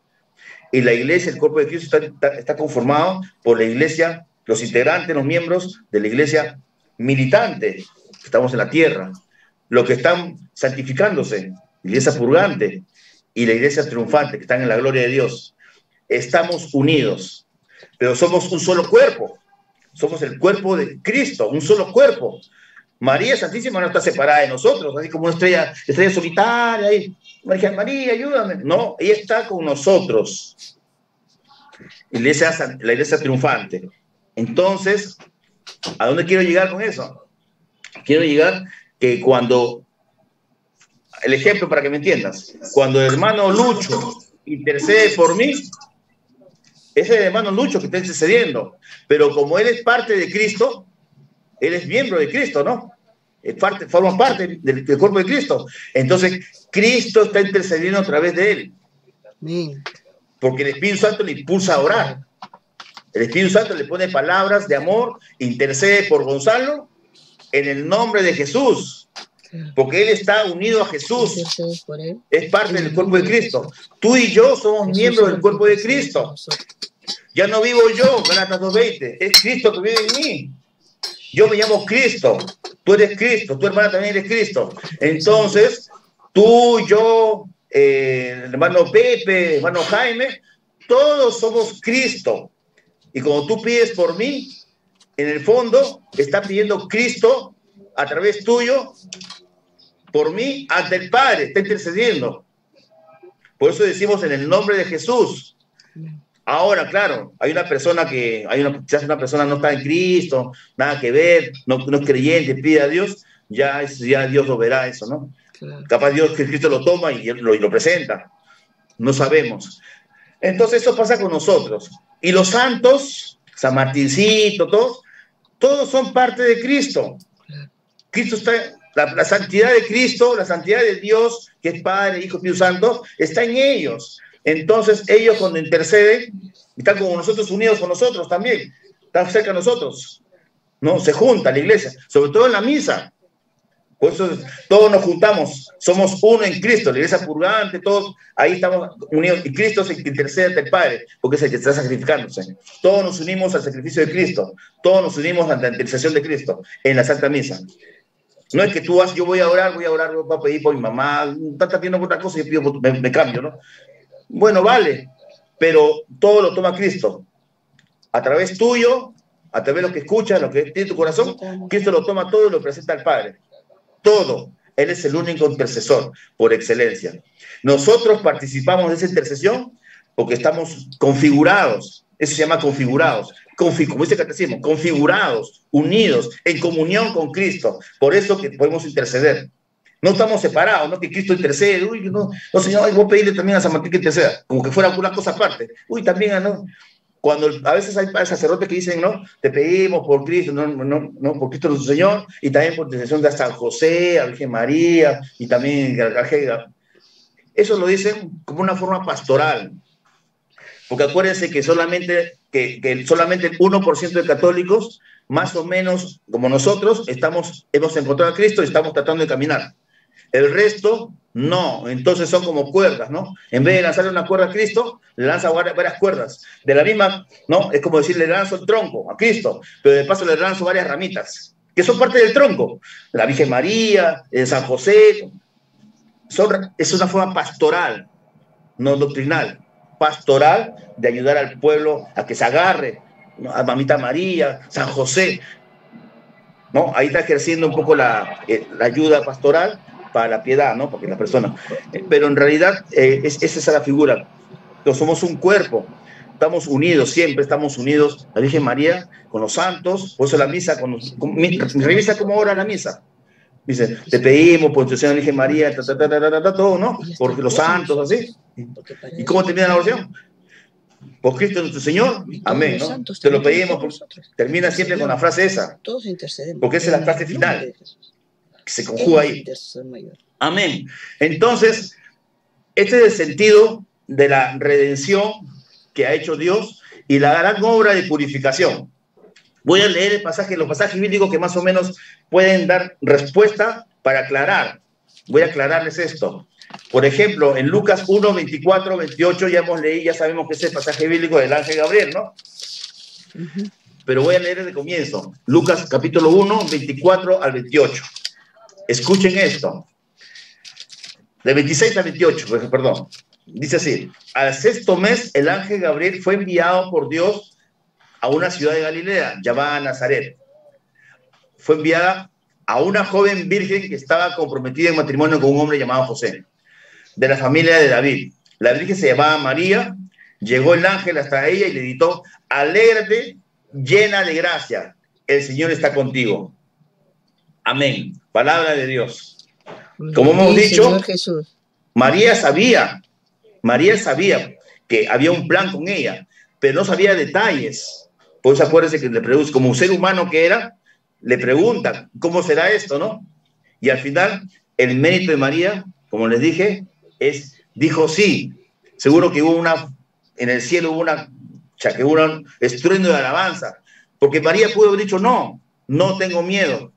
Y la iglesia, el cuerpo de Cristo está conformado por la iglesia, los integrantes, los miembros de la iglesia militante, que estamos en la tierra, los que están santificándose, la iglesia purgante y la iglesia triunfante, que están en la gloria de Dios. Estamos unidos, pero somos un solo cuerpo. Somos el cuerpo de Cristo, un solo cuerpo. María Santísima no está separada de nosotros, así como una estrella solitaria. Ahí. María, ayúdame. No, ella está con nosotros. La iglesia triunfante. Entonces, ¿a dónde quiero llegar con eso? Quiero llegar que cuando, el ejemplo para que me entiendas, cuando el hermano Lucho intercede por mí, es el hermano Lucho que está intercediendo, pero como él es parte de Cristo, él es miembro de Cristo, ¿no? Forma parte del cuerpo de Cristo. Entonces, Cristo está intercediendo a través de él. Porque el Espíritu Santo le impulsa a orar. El Espíritu Santo le pone palabras de amor, intercede por Gonzalo en el nombre de Jesús. Porque él está unido a Jesús. Es parte del cuerpo de Cristo. Tú y yo somos miembros del cuerpo de Cristo. Ya no vivo yo, Gálatas 2:20. Es Cristo que vive en mí. Yo me llamo Cristo, tú eres Cristo, tu hermana también eres Cristo. Entonces, tú, yo, hermano Pepe, hermano Jaime, todos somos Cristo. Y cuando tú pides por mí, en el fondo, está pidiendo Cristo a través tuyo, por mí, ante el Padre, está intercediendo. Por eso decimos en el nombre de Jesús. Ahora, claro, hay una persona quizás una persona no está en Cristo, nada que ver, no es creyente, pide a Dios, ya Dios lo verá eso, ¿no? Claro. Capaz Dios, que Cristo lo toma y lo presenta. No sabemos. Entonces eso pasa con nosotros. Y los santos, San Martincito, todos son parte de Cristo. Cristo está, la santidad de Cristo, la santidad de Dios, que es Padre, Hijo, Espíritu Santo, está en ellos. Entonces ellos cuando interceden, están como nosotros unidos con nosotros también, están cerca de nosotros, ¿no? Se junta la iglesia, sobre todo en la misa. Por eso todos nos juntamos, somos uno en Cristo, la iglesia purgante, todos ahí estamos unidos. Y Cristo es el que intercede ante el Padre, porque es el que está sacrificándose. Todos nos unimos al sacrificio de Cristo, todos nos unimos ante la intercesión de Cristo en la Santa Misa. No es que tú vas, yo voy a orar, voy a pedir por mi mamá, está pidiendo por otra cosa y yo pido, me cambio, ¿no? Bueno, vale, pero todo lo toma Cristo. A través tuyo, a través de lo que escuchas, lo que tiene tu corazón, Cristo lo toma todo y lo presenta al Padre. Todo. Él es el único intercesor por excelencia. Nosotros participamos de esa intercesión porque estamos configurados. Eso se llama configurados. Como dice el catecismo, configurados, unidos, en comunión con Cristo. Por eso que podemos interceder. No estamos separados, no que Cristo intercede. Uy, no Señor, voy a pedirle también a San Martín que interceda. Como que fuera alguna cosa aparte. Uy, también, ¿no? Cuando a veces hay sacerdotes que dicen, no, te pedimos por Cristo, no, por Cristo nuestro Señor, y también por intercesión de San José, a Virgen María, y también eso lo dicen como una forma pastoral. Porque acuérdense que solamente el 1% de católicos, más o menos como nosotros, hemos encontrado a Cristo y estamos tratando de caminar. El resto, no. Entonces son como cuerdas, ¿no? En vez de lanzarle una cuerda a Cristo, le lanza varias cuerdas. De la misma, ¿no? Es como decir, le lanzo el tronco a Cristo, pero de paso le lanzo varias ramitas, que son parte del tronco. La Virgen María, San José. Es una forma pastoral, no doctrinal. Pastoral de ayudar al pueblo a que se agarre, ¿no? A Mamita María, San José, ¿no? Ahí está ejerciendo un poco la ayuda pastoral para la piedad, ¿no? Porque la persona, pero en realidad es esa la figura. Entonces, somos un cuerpo, estamos unidos, siempre estamos unidos, la Virgen María con los santos. Por eso la misa, revisa cómo ora la misa. Dice, te pedimos por intercesión de la Virgen María, todo, ¿no? Por los santos, así. ¿Y cómo termina la oración? Por Cristo nuestro Señor, amén, ¿no? Te lo pedimos, termina siempre con la frase esa, porque esa es la frase final, que se conjuga ahí. Amén. Entonces, este es el sentido de la redención que ha hecho Dios y la gran obra de purificación. Voy a leer los pasajes bíblicos que más o menos pueden dar respuesta para aclarar. Voy a aclararles esto. Por ejemplo, en Lucas 1, 24, 28 ya sabemos que es el pasaje bíblico del ángel Gabriel, ¿no? Pero voy a leer desde el comienzo. Lucas capítulo 1, 24 al 28. Escuchen esto. De 26 al 28, perdón. Dice así: al sexto mes, el ángel Gabriel fue enviado por Dios a una ciudad de Galilea, llamada Nazaret. Fue enviada a una joven virgen que estaba comprometida en matrimonio con un hombre llamado José, de la familia de David. La virgen se llamaba María. Llegó el ángel hasta ella y le gritó: alégrate, llena de gracia, el Señor está contigo. Amén. Palabra de Dios. Como hemos dicho, María sabía que había un plan con ella, pero no sabía detalles. Por eso acuérdense que le pregunta, como un ser humano que era, le pregunta, ¿cómo será esto, no? Y al final, el mérito de María, como les dije, dijo sí. Seguro que en el cielo hubo un estruendo de alabanza, porque María pudo haber dicho, no tengo miedo.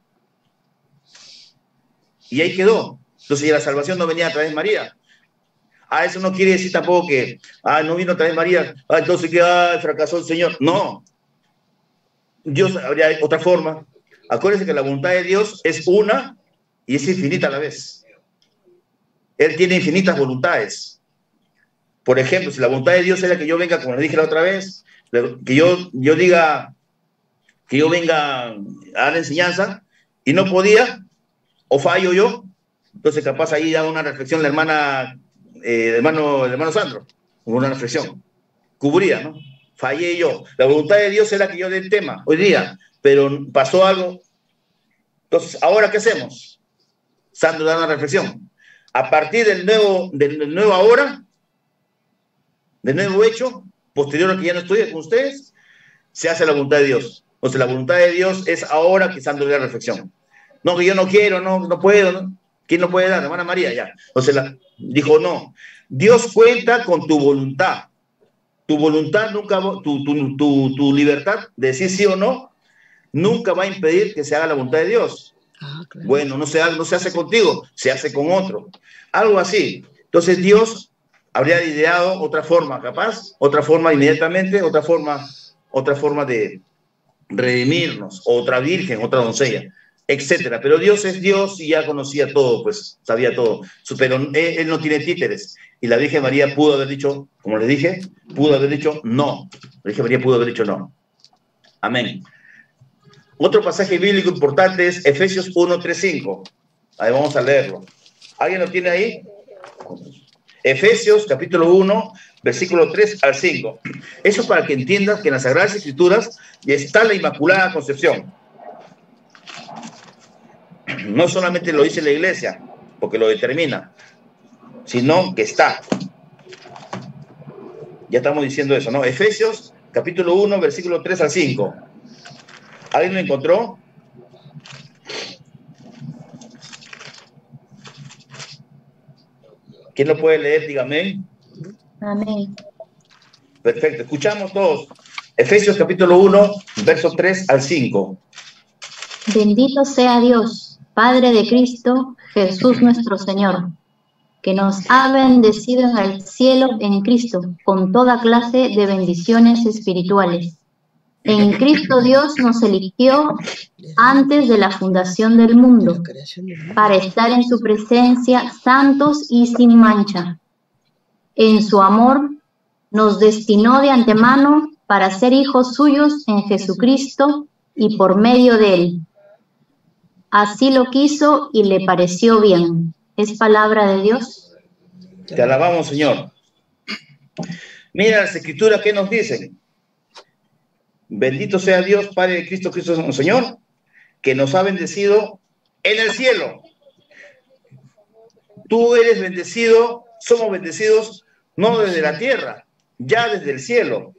Y ahí quedó. Entonces, la salvación no venía a través de María. Eso no quiere decir tampoco que, no vino a través de María, entonces que fracasó el Señor. No. Dios habría otra forma. Acuérdense que la voluntad de Dios es una y es infinita a la vez. Él tiene infinitas voluntades. Por ejemplo, si la voluntad de Dios era que yo venga, como le dije la otra vez, que yo diga, que yo venga a dar enseñanza y no podía, o fallo yo, entonces capaz ahí da una reflexión la hermana, el hermano Sandro, una reflexión, cubría, ¿no? Fallé yo. La voluntad de Dios era que yo dé el tema hoy día, pero pasó algo. Entonces, ¿ahora qué hacemos? Sandro da una reflexión. A partir del nuevo ahora, de nuevo hecho, posterior a que ya no estoy con ustedes, se hace la voluntad de Dios. O sea, la voluntad de Dios es ahora que están dándole la reflexión. No, que yo no quiero, no puedo, ¿no? ¿Quién no puede dar? Hermana María, ya. Entonces dijo, no, Dios cuenta con tu voluntad. Tu voluntad nunca, tu libertad de decir sí o no, nunca va a impedir que se haga la voluntad de Dios. Claro. Bueno, no se hace contigo, se hace con otro. Algo así. Entonces Dios habría ideado otra forma, capaz, otra forma inmediatamente, otra forma de redimirnos, otra virgen, otra doncella, etcétera. Pero Dios es Dios y ya conocía todo, pues sabía todo. Pero él no tiene títeres. Y la Virgen María pudo haber dicho, como les dije, pudo haber dicho no. La Virgen María pudo haber dicho no. Amén. Otro pasaje bíblico importante es Efesios 1, 3, 5. Ahí vamos a leerlo. ¿Alguien lo tiene ahí? Efesios capítulo 1, versículo 3 al 5. Eso es para que entiendas que en las Sagradas Escrituras está la Inmaculada Concepción. No solamente lo dice la Iglesia, porque lo determina, sino que está. Ya estamos diciendo eso, ¿no? Efesios capítulo 1, versículo 3 al 5. ¿Alguien lo encontró? ¿Quién lo puede leer? Dígame. Amén. Perfecto, escuchamos todos. Efesios capítulo 1, versos 3 al 5. Bendito sea Dios, Padre de Cristo, Jesús nuestro Señor, que nos ha bendecido en el cielo en Cristo, con toda clase de bendiciones espirituales. En Cristo Dios nos eligió antes de la fundación del mundo, para estar en su presencia santos y sin mancha. En su amor nos destinó de antemano para ser hijos suyos en Jesucristo y por medio de él. Así lo quiso y le pareció bien. ¿Es palabra de Dios? Te alabamos, Señor. Mira las Escrituras que nos dicen. Bendito sea Dios, Padre de Cristo, Cristo Señor, que nos ha bendecido en el cielo. Tú eres bendecido, somos bendecidos no desde la tierra, ya desde el cielo,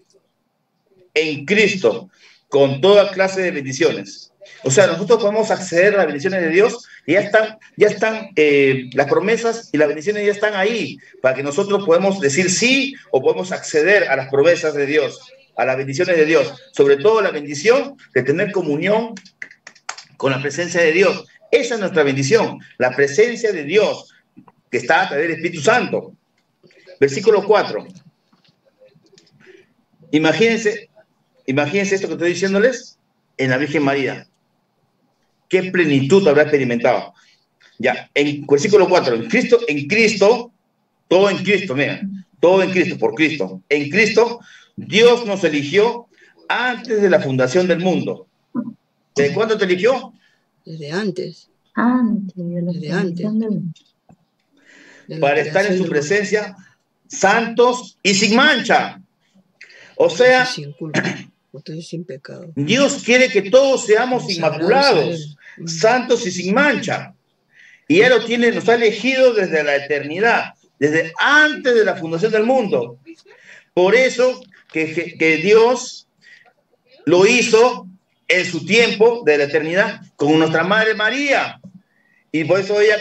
en Cristo, con toda clase de bendiciones. O sea, nosotros podemos acceder a las bendiciones de Dios y ya están las promesas y las bendiciones ya están ahí, para que nosotros podamos decir sí o podemos acceder a las promesas de Dios, a las bendiciones de Dios, sobre todo la bendición de tener comunión con la presencia de Dios. Esa es nuestra bendición, la presencia de Dios, que está a través del Espíritu Santo. Versículo 4. Imagínense esto que estoy diciéndoles en la Virgen María. ¿Qué plenitud habrá experimentado? Ya, en versículo 4, en Cristo, todo en Cristo, mira, todo en Cristo, por Cristo. En Cristo, Dios nos eligió antes de la fundación del mundo. ¿Desde cuándo te eligió? Desde antes. Desde antes. Para estar en su presencia, santos y sin mancha. O sea, sin culpa, ustedes sin pecado. Dios quiere que todos seamos inmaculados, santos y sin mancha. Y Él nos ha elegido desde la eternidad, desde antes de la fundación del mundo. Por eso que Dios lo hizo en su tiempo de la eternidad con nuestra Madre María. Y por eso ella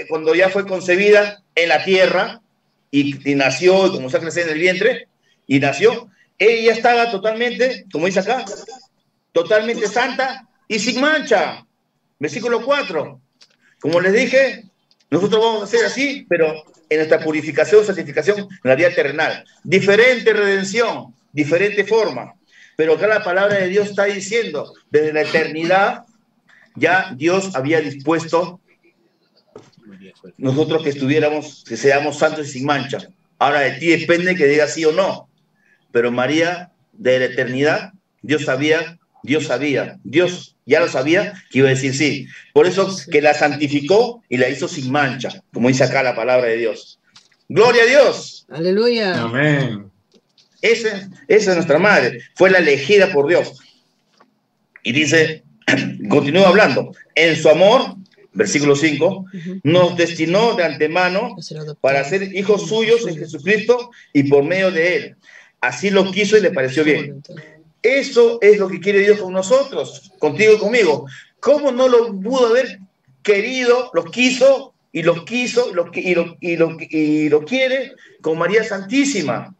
cuando ya fue concebida en la tierra y nació, y comenzó a crecer en el vientre, y nació, ella estaba totalmente, como dice acá, totalmente santa y sin mancha. Versículo 4. Como les dije, nosotros vamos a hacer así, pero en nuestra purificación, santificación, en la vida terrenal. Diferente redención, diferente forma. Pero acá la palabra de Dios está diciendo, desde la eternidad, ya Dios había dispuesto nosotros que seamos santos y sin mancha. Ahora de ti depende que digas sí o no. Pero María, de la eternidad, Dios ya lo sabía que iba a decir sí. Por eso que la santificó y la hizo sin mancha, como dice acá la palabra de Dios. ¡Gloria a Dios! ¡Aleluya! Amén. Esa es nuestra madre, fue la elegida por Dios. Y dice, continúa hablando, en su amor versículo 5, nos destinó de antemano para ser hijos suyos en Jesucristo y por medio de él. Así lo quiso y le pareció bien. Eso es lo que quiere Dios con nosotros, contigo y conmigo. ¿Cómo no lo pudo haber querido, lo quiso y lo quiere con María Santísima?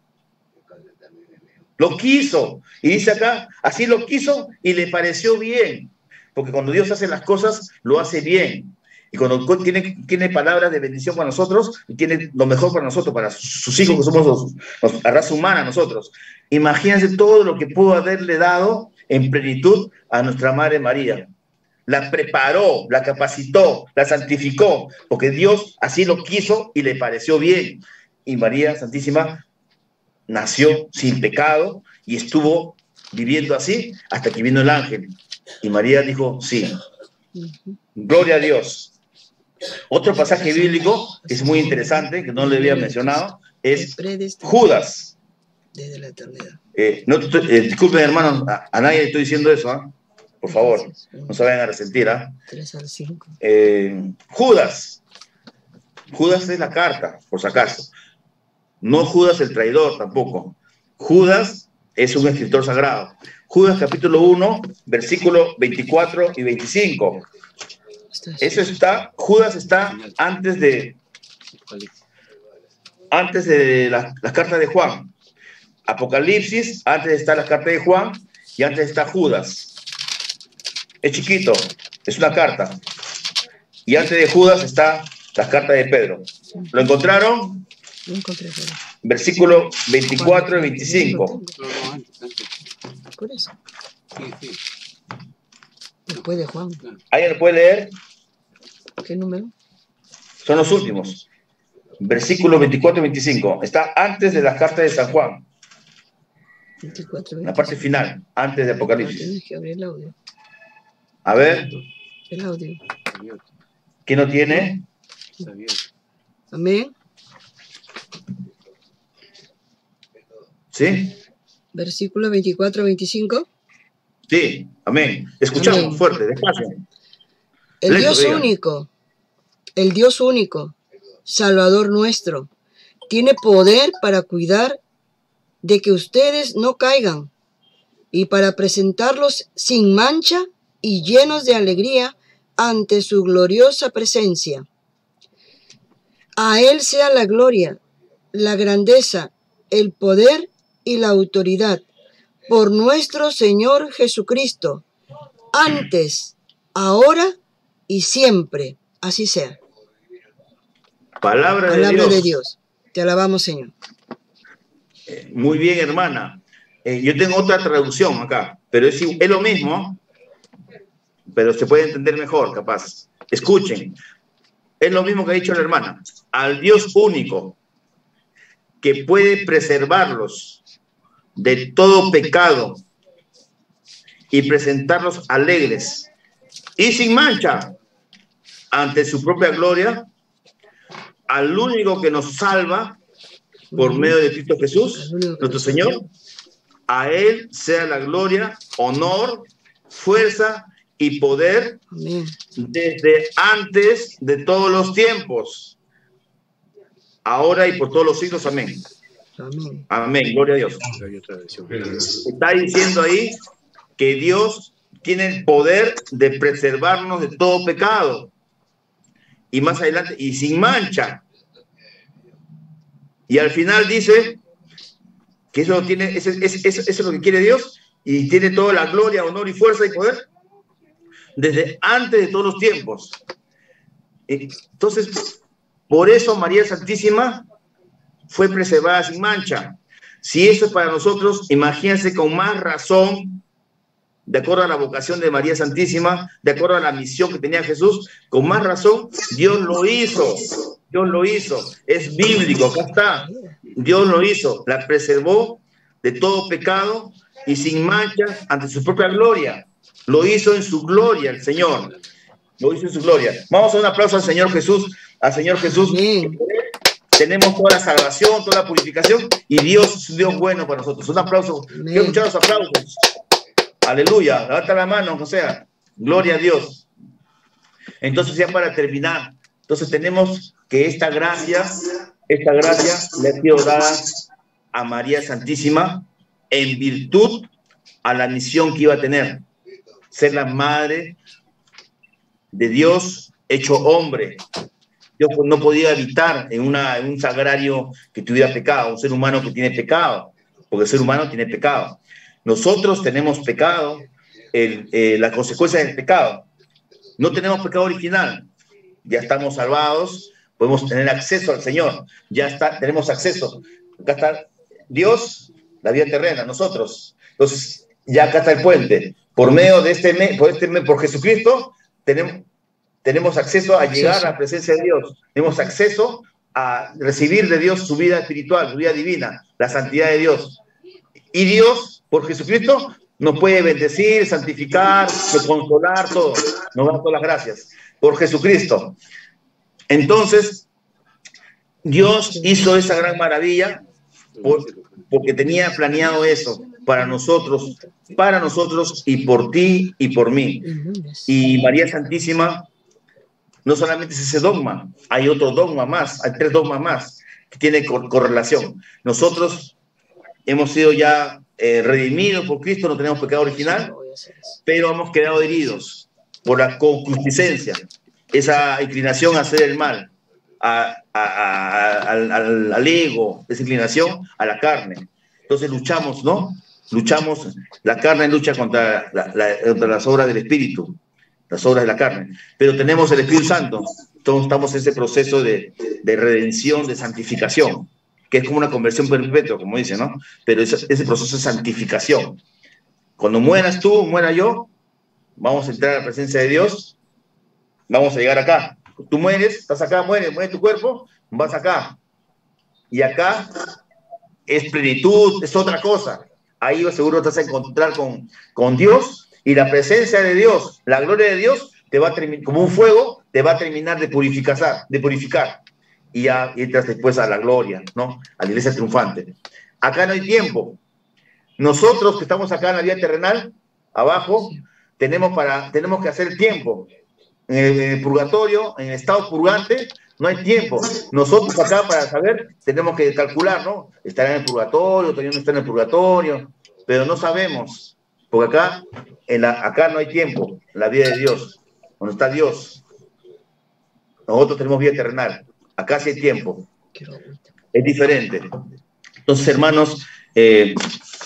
Lo quiso. Y dice acá, así lo quiso y le pareció bien. Porque cuando Dios hace las cosas, lo hace bien. Y cuando tiene palabras de bendición para nosotros, tiene lo mejor para nosotros, para sus hijos que somos la raza humana, nosotros. Imagínense todo lo que pudo haberle dado en plenitud a nuestra Madre María. La preparó, la capacitó, la santificó, porque Dios así lo quiso y le pareció bien. Y María Santísima nació sin pecado y estuvo viviendo así hasta que vino el ángel. Y María dijo, sí. Gloria a Dios. Otro pasaje bíblico que es muy interesante, que no le había mencionado, es Judas. Desde la eternidad. Disculpen, hermanos, a nadie le estoy diciendo eso, ¿eh? Por favor, no se vayan a resentir, ¿eh? 3 al 5. Judas. Judas es la carta, por si acaso. No Judas el traidor tampoco. Judas es un escritor sagrado. Judas capítulo 1, versículo 24 y 25. Eso está, Judas está antes de las cartas de Juan. Apocalipsis, antes está la carta de Juan y antes está Judas. Es chiquito, es una carta. Y antes de Judas está la carta de Pedro. ¿Lo encontraron? No encontré. Versículo 24 y 25. Por eso. Después de Juan. ¿Alguien lo puede leer? ¿Qué número? Son los últimos. Versículo 24 y 25. Está antes de las cartas de San Juan. 24, la parte final, antes de Apocalipsis. Tienes que abrir el audio. A ver. El audio. ¿Quién no tiene? Amén. ¿Sí? Versículo 24-25. Sí, amén. Escuchamos Amén. fuerte, despacio. El Lento, Dios diga. único, el Dios único, Salvador nuestro, tiene poder para cuidar de que ustedes no caigan y para presentarlos sin mancha y llenos de alegría ante su gloriosa presencia. A Él sea la gloria, la grandeza, el poder y la autoridad por nuestro Señor Jesucristo, antes, ahora y siempre. Así sea. Palabra Palabra de de Dios. Dios. Te alabamos, Señor. Muy bien, hermana. Yo tengo otra traducción acá, pero es lo mismo, pero se puede entender mejor, capaz. Escuchen. Es lo mismo que ha dicho la hermana. Al Dios único, que puede preservarlos de todo pecado y presentarlos alegres y sin mancha ante su propia gloria, al único que nos salva por medio de Cristo Jesús, nuestro Señor. A Él sea la gloria, honor, fuerza y poder Amén. desde antes de todos los tiempos, ahora y por todos los siglos. Amén. Amén. Amén. Gloria a Dios. Está diciendo ahí que Dios tiene el poder de preservarnos de todo pecado. Y más adelante, y sin mancha. Y al final dice que eso tiene, eso es lo que quiere Dios, y tiene toda la gloria, honor y fuerza y poder desde antes de todos los tiempos. Entonces, por eso María Santísima fue preservada sin mancha. Si eso es para nosotros, imagínense con más razón, de acuerdo a la vocación de María Santísima, de acuerdo a la misión que tenía Jesús, con más razón, Dios lo hizo. Dios lo hizo. Es bíblico, acá está. Dios lo hizo. La preservó de todo pecado y sin mancha ante su propia gloria. Lo hizo en su gloria el Señor. Lo hizo en su gloria. Vamos a dar un aplauso al Señor Jesús. Al Señor Jesús. Amén. Tenemos toda la salvación, toda la purificación, y Dios es un Dios bueno para nosotros. Un aplauso. Amén. Quiero escuchar los aplausos. Aleluya. Levanta la mano, o sea, gloria a Dios. Entonces, ya para terminar, entonces tenemos que esta gracia le ha sido dada a María Santísima en virtud a la misión que iba a tener, ser la madre de Dios hecho hombre. Dios no podía habitar en un sagrario que tuviera pecado, un ser humano que tiene pecado, porque el ser humano tiene pecado. Nosotros tenemos pecado, la consecuencia del pecado. No tenemos pecado original, ya estamos salvados, podemos tener acceso al Señor, tenemos acceso. Acá está Dios, la vida terrena, nosotros. Entonces, ya acá está el puente. Por medio de por Jesucristo, tenemos acceso a llegar a la presencia de Dios. Tenemos acceso a recibir de Dios su vida espiritual, su vida divina, la santidad de Dios. Y Dios, por Jesucristo, nos puede bendecir, santificar, consolar, todo. Nos da todas las gracias. Por Jesucristo. Entonces, Dios hizo esa gran maravilla porque tenía planeado eso para nosotros y por ti y por mí. Y María Santísima no solamente es ese dogma, hay otro dogma más, hay 3 dogmas más que tienen correlación. Nosotros hemos sido ya redimidos por Cristo, no tenemos pecado original, pero hemos quedado heridos por la concupiscencia, esa inclinación a hacer el mal, al ego, esa inclinación a la carne. Entonces luchamos, ¿no? Luchamos, la carne lucha contra las obras del Espíritu, las obras de la carne, pero tenemos el Espíritu Santo. Entonces estamos en ese proceso de redención, de santificación, que es como una conversión perpetua, como dice, ¿no? Pero ese proceso de santificación. Cuando mueras tú, muera yo, vamos a entrar a la presencia de Dios, vamos a llegar acá. Tú mueres, estás acá, muere tu cuerpo, vas acá. Y acá es plenitud, es otra cosa. Ahí seguro te vas a encontrar con Dios, y la presencia de Dios, la gloria de Dios, te va a terminar, como un fuego, te va a terminar de purificar. Y ya entras después a la gloria, ¿no? A la iglesia triunfante. Acá no hay tiempo. Nosotros que estamos acá en la vida terrenal, abajo, tenemos que hacer el tiempo. En el purgatorio, en el estado purgante, no hay tiempo. Nosotros acá, para saber, tenemos que calcular, ¿no? ¿Estará en el purgatorio, todavía no está en el purgatorio? Pero no sabemos, porque acá no hay tiempo, en la vida de Dios, donde está Dios. Nosotros tenemos vida terrenal, acá sí hay tiempo. Es diferente. Entonces, hermanos,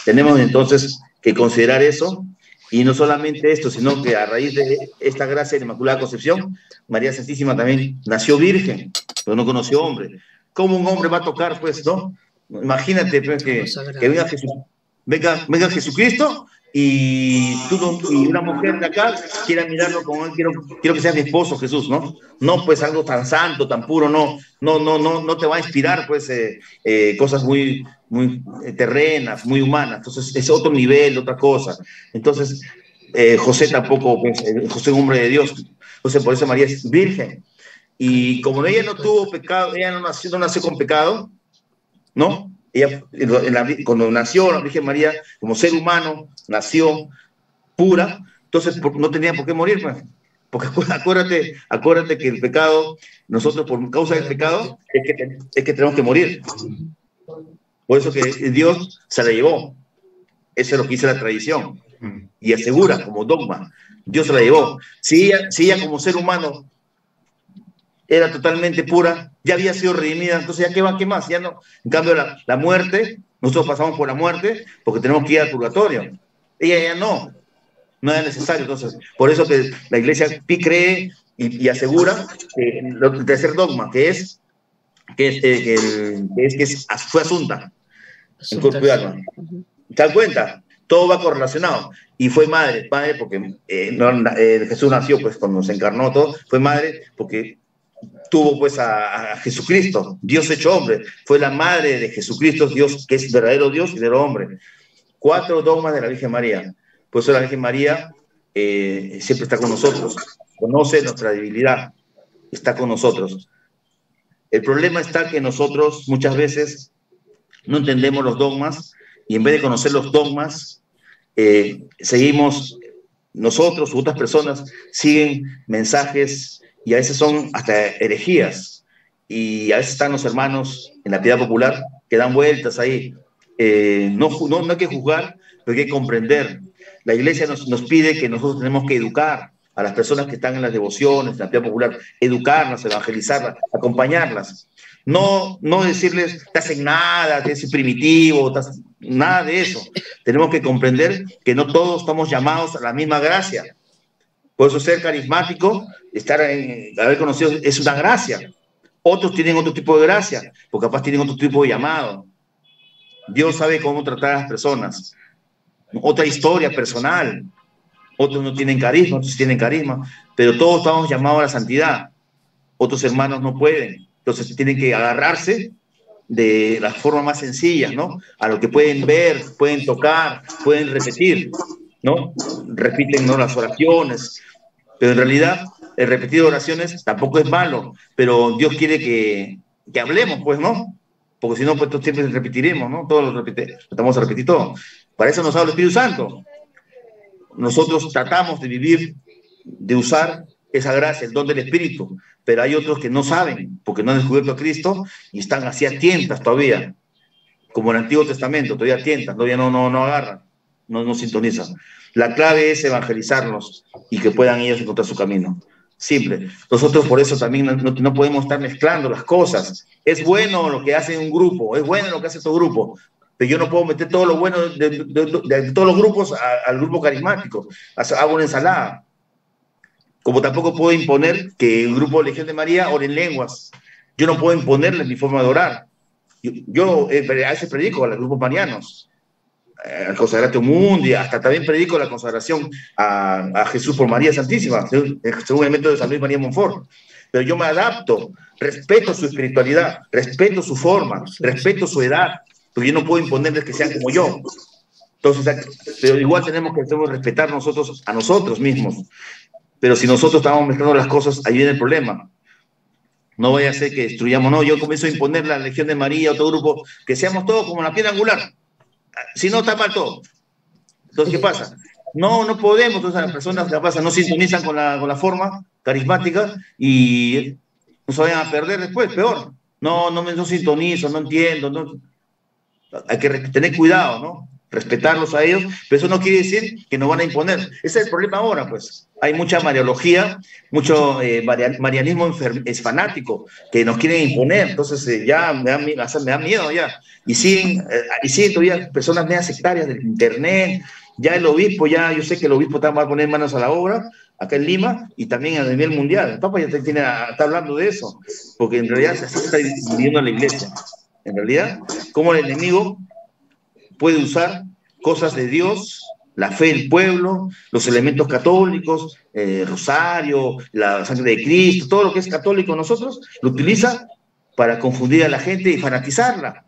tenemos entonces que considerar eso. Y no solamente esto, sino que a raíz de esta gracia de la Inmaculada Concepción, María Santísima también nació virgen, pero no conoció hombre. ¿Cómo un hombre va a tocar, pues, no? Imagínate pues, que venga Jesucristo y una mujer de acá quiera mirarlo como quiero que sea mi esposo Jesús, ¿no? No, pues algo tan santo, tan puro, no te va a inspirar, pues, cosas muy terrenas, muy humanas. Entonces es otro nivel, otra cosa. Entonces José tampoco, pues, José es un hombre de Dios. Entonces por eso María es virgen. Y como ella no tuvo pecado, ella no nació con pecado, ¿no? Ella, cuando nació la Virgen María, como ser humano, nació pura, entonces no tenía por qué morir, pues. Porque acuérdate que el pecado, nosotros por causa del pecado, es que tenemos que morir. Por eso que Dios se la llevó. Eso es lo que dice la tradición. Y asegura como dogma. Dios se la llevó. Si ella como ser humano era totalmente pura, ya había sido redimida, entonces ya qué más, ya no. En cambio la muerte, nosotros pasamos por la muerte porque tenemos que ir al purgatorio. Ella ya no era necesario. Entonces, por eso que la iglesia cree y asegura el tercer dogma, que fue asunta en cuerpo y alma. ¿Te das cuenta? Todo va correlacionado. Y fue madre porque Jesús nació, pues cuando se encarnó todo, fue madre porque tuvo pues a Jesucristo, Dios hecho hombre. Fue la madre de Jesucristo, Dios que es verdadero Dios y verdadero hombre. 4 dogmas de la Virgen María. Por eso la Virgen María siempre está con nosotros, conoce nuestra debilidad, está con nosotros. El problema está que nosotros muchas veces no entendemos los dogmas y en vez de conocer los dogmas, seguimos nosotros u otras personas siguen mensajes y a veces son hasta herejías, y a veces están los hermanos en la piedad popular que dan vueltas ahí. No hay que juzgar, pero hay que comprender. La iglesia nos pide que nosotros tenemos que educar a las personas que están en las devociones, en la piedad popular, educarlas, evangelizarlas, acompañarlas. No decirles, estás en nada, eres primitivo, nada de eso. Tenemos que comprender que no todos estamos llamados a la misma gracia. Por eso ser carismático, haber conocido, es una gracia. Otros tienen otro tipo de gracia, porque capaz tienen otro tipo de llamado. Dios sabe cómo tratar a las personas. Otra historia personal. Otros no tienen carisma, otros tienen carisma, pero todos estamos llamados a la santidad. Otros hermanos no pueden. Entonces tienen que agarrarse de las formas más sencillas, ¿no? A lo que pueden ver, pueden tocar, pueden repetir, ¿no? Repiten, ¿no?, las oraciones, pero en realidad el repetir oraciones tampoco es malo, pero Dios quiere que hablemos, pues, ¿no? Porque si no, pues siempre repetiremos, ¿no? Todos lo tratamos de repetir todo. Para eso nos habla el Espíritu Santo. Nosotros tratamos de vivir, de usar esa gracia, el don del Espíritu, pero hay otros que no saben, porque no han descubierto a Cristo y están así a tientas todavía, como en el Antiguo Testamento, todavía a tientas, todavía no agarran, no sintonizan. La clave es evangelizarlos y que puedan ellos encontrar su camino. Simple. Nosotros por eso también no podemos estar mezclando las cosas. Es bueno lo que hace un grupo, es bueno lo que hace otro grupo, pero yo no puedo meter todo lo bueno de todos los grupos al grupo carismático. Hago una ensalada. Como tampoco puedo imponer que el grupo de Legión de María ore en lenguas. Yo no puedo imponerles mi forma de orar. Yo a veces predico a los grupos marianos, al Consagratio Mundi, hasta también predico la consagración a Jesús por María Santísima, según el método de San Luis María Monfort. Pero yo me adapto, respeto su espiritualidad, respeto su forma, respeto su edad, porque yo no puedo imponerles que sean como yo. Entonces, pero igual tenemos que respetar nosotros a nosotros mismos. Pero si nosotros estamos mezclando las cosas, ahí viene el problema. No vaya a ser que destruyamos, no, yo comienzo a imponer la Legión de María, otro grupo, que seamos todos como la piedra angular. Si no, está mal todo. Entonces, ¿qué pasa? No podemos, entonces las personas que pasa no sintonizan con la forma carismática y nos vayan a perder después, peor. No sintonizo, no entiendo, hay que tener cuidado, ¿no? Respetarlos a ellos, pero eso no quiere decir que nos van a imponer. Ese es el problema ahora, pues. Hay mucha mariología, mucho marianismo es fanático, que nos quieren imponer, entonces ya me da miedo ya. Y siguen todavía personas medias sectarias del internet, ya el obispo, yo sé que el obispo va a poner manos a la obra, acá en Lima, y también a nivel mundial. El Papa ya está hablando de eso, porque en realidad así se está dividiendo la iglesia. En realidad, cómo el enemigo puede usar cosas de Dios, la fe del pueblo, los elementos católicos, rosario, la sangre de Cristo, todo lo que es católico en nosotros, lo utiliza para confundir a la gente y fanatizarla.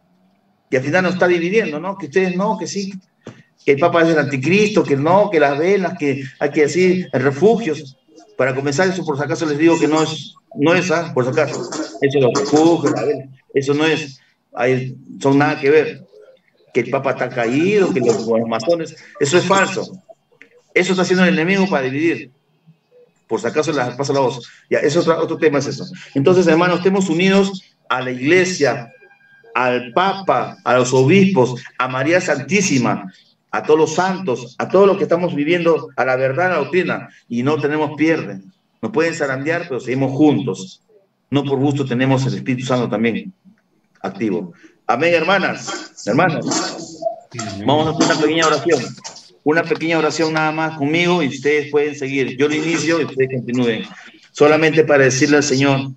Y al final nos está dividiendo, ¿no? Que ustedes no, que sí, que el Papa es el anticristo, que no, que las velas, que hay que decir refugios. Para comenzar, eso por si acaso les digo que no es por si acaso. Eso es los refugios, la vela, eso no es, son nada que ver. Que el Papa está caído, que los masones, eso es falso. Eso está haciendo el enemigo para dividir. Por si acaso les paso la voz. Ya, otro tema es eso. Entonces, hermanos, estemos unidos a la iglesia, al Papa, a los obispos, a María Santísima, a todos los santos, a todos los que estamos viviendo a la verdad, a la doctrina, y no tenemos pierde. Nos pueden zarandear, pero seguimos juntos. No por gusto tenemos el Espíritu Santo también activo. Amén, hermanas, hermanos. Vamos a hacer una pequeña oración nada más conmigo y ustedes pueden seguir. Yo lo inicio y ustedes continúen. Solamente para decirle al Señor,